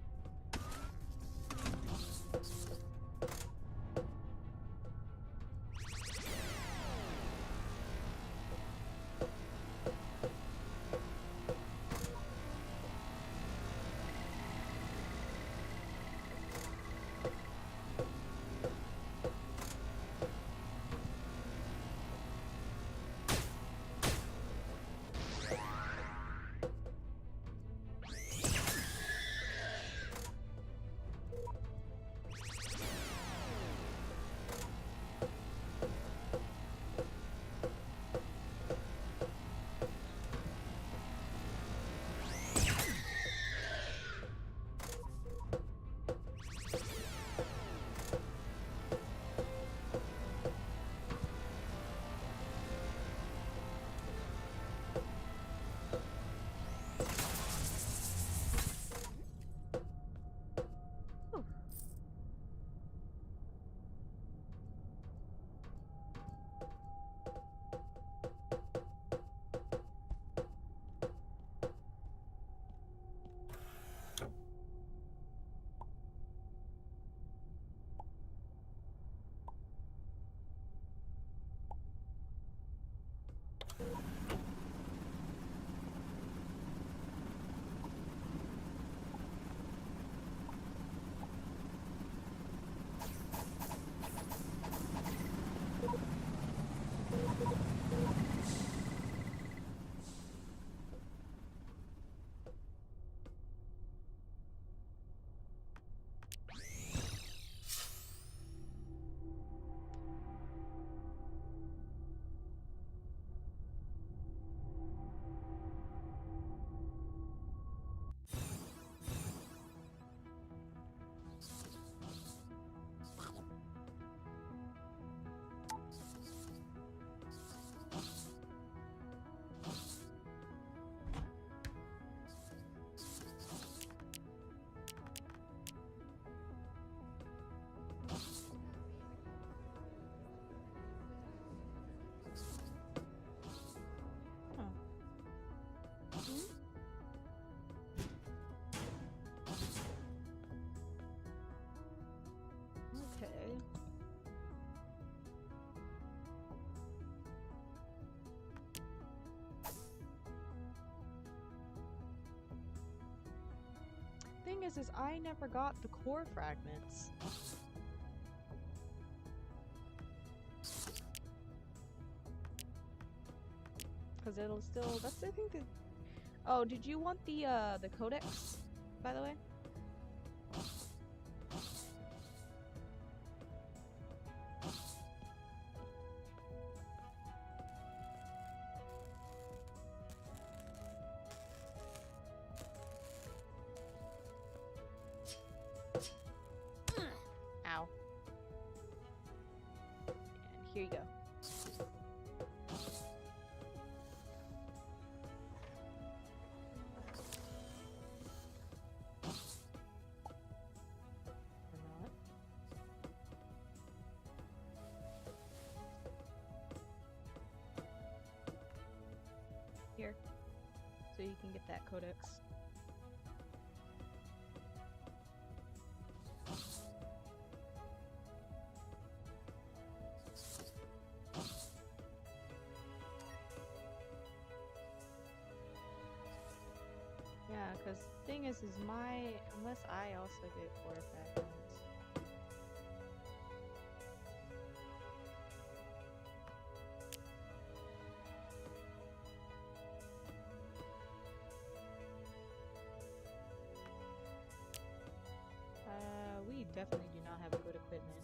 Okay. Thing is I never got the core fragments. Because it'll still, that's, I think that, Oh, did you want the codex, by the way? Ow. And here you go. Or not. Here. So you can get that codex. Yeah, because the thing is unless I also get 4 or 5 points. We definitely do not have good equipment.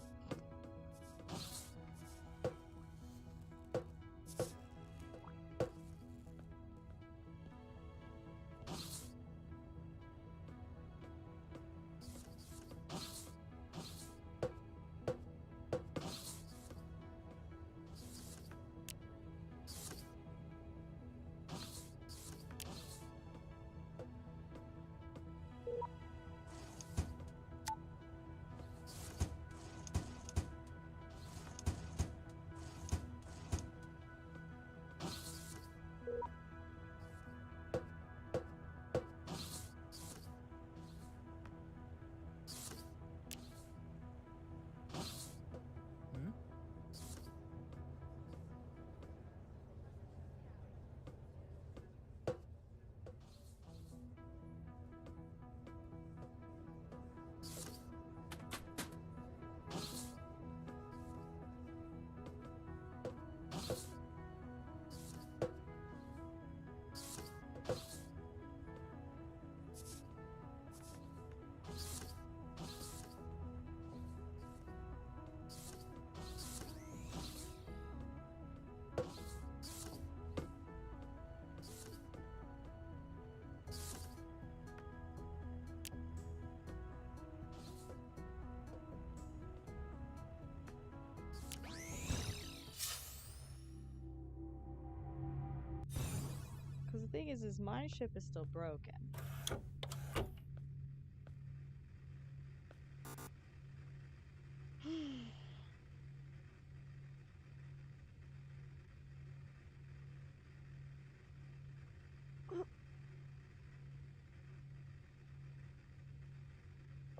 Because the thing is my ship is still broken.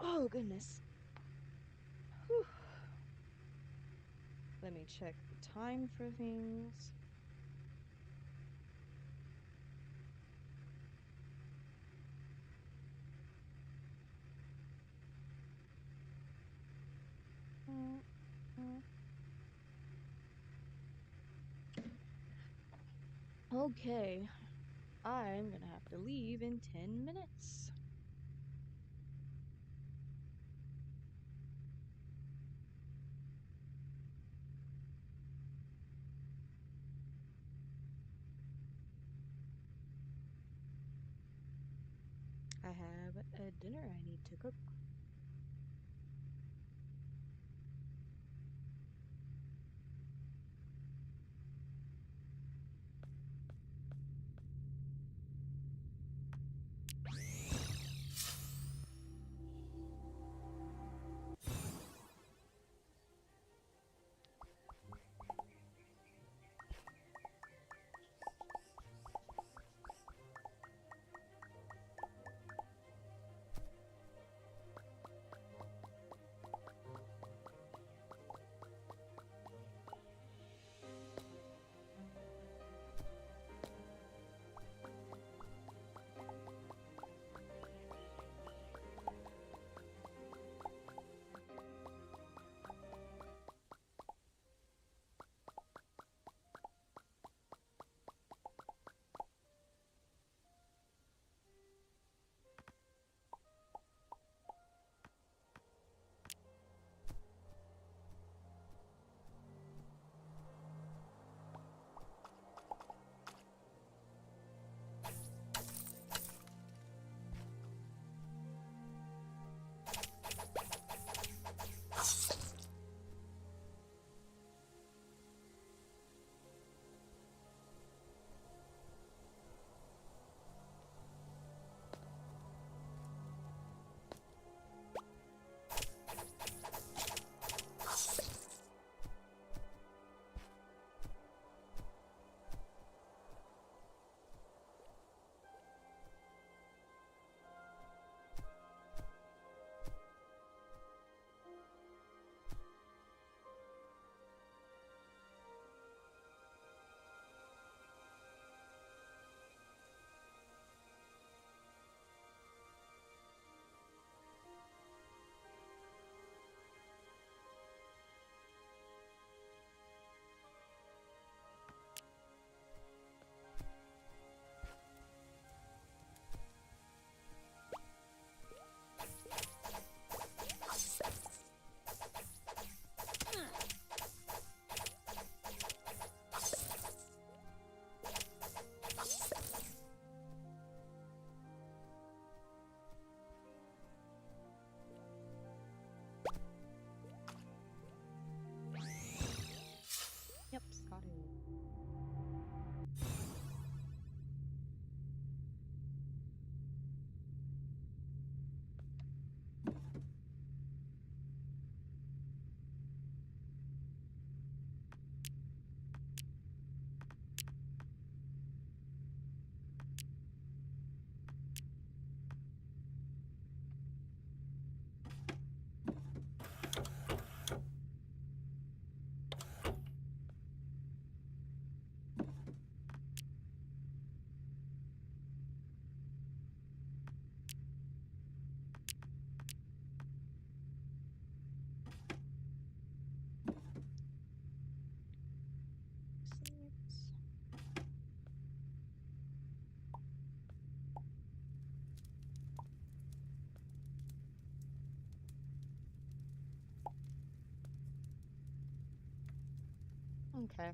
Oh, goodness. Whew. Let me check the time for things. Okay. I'm gonna have to leave in 10 minutes. I have a dinner I need to cook. Okay.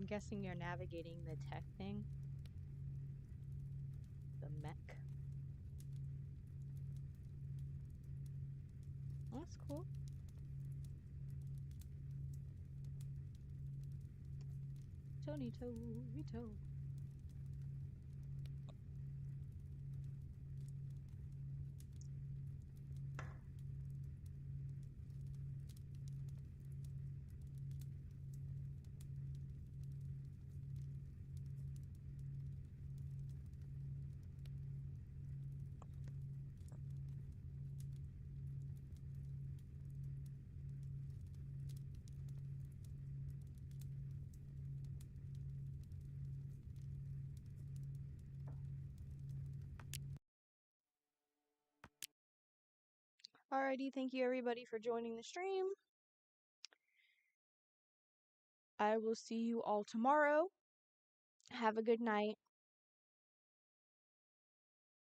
I'm guessing you're navigating the tech thing. The mech. That's cool. Tony Vito. Alrighty, thank you everybody for joining the stream. I will see you all tomorrow. Have a good night.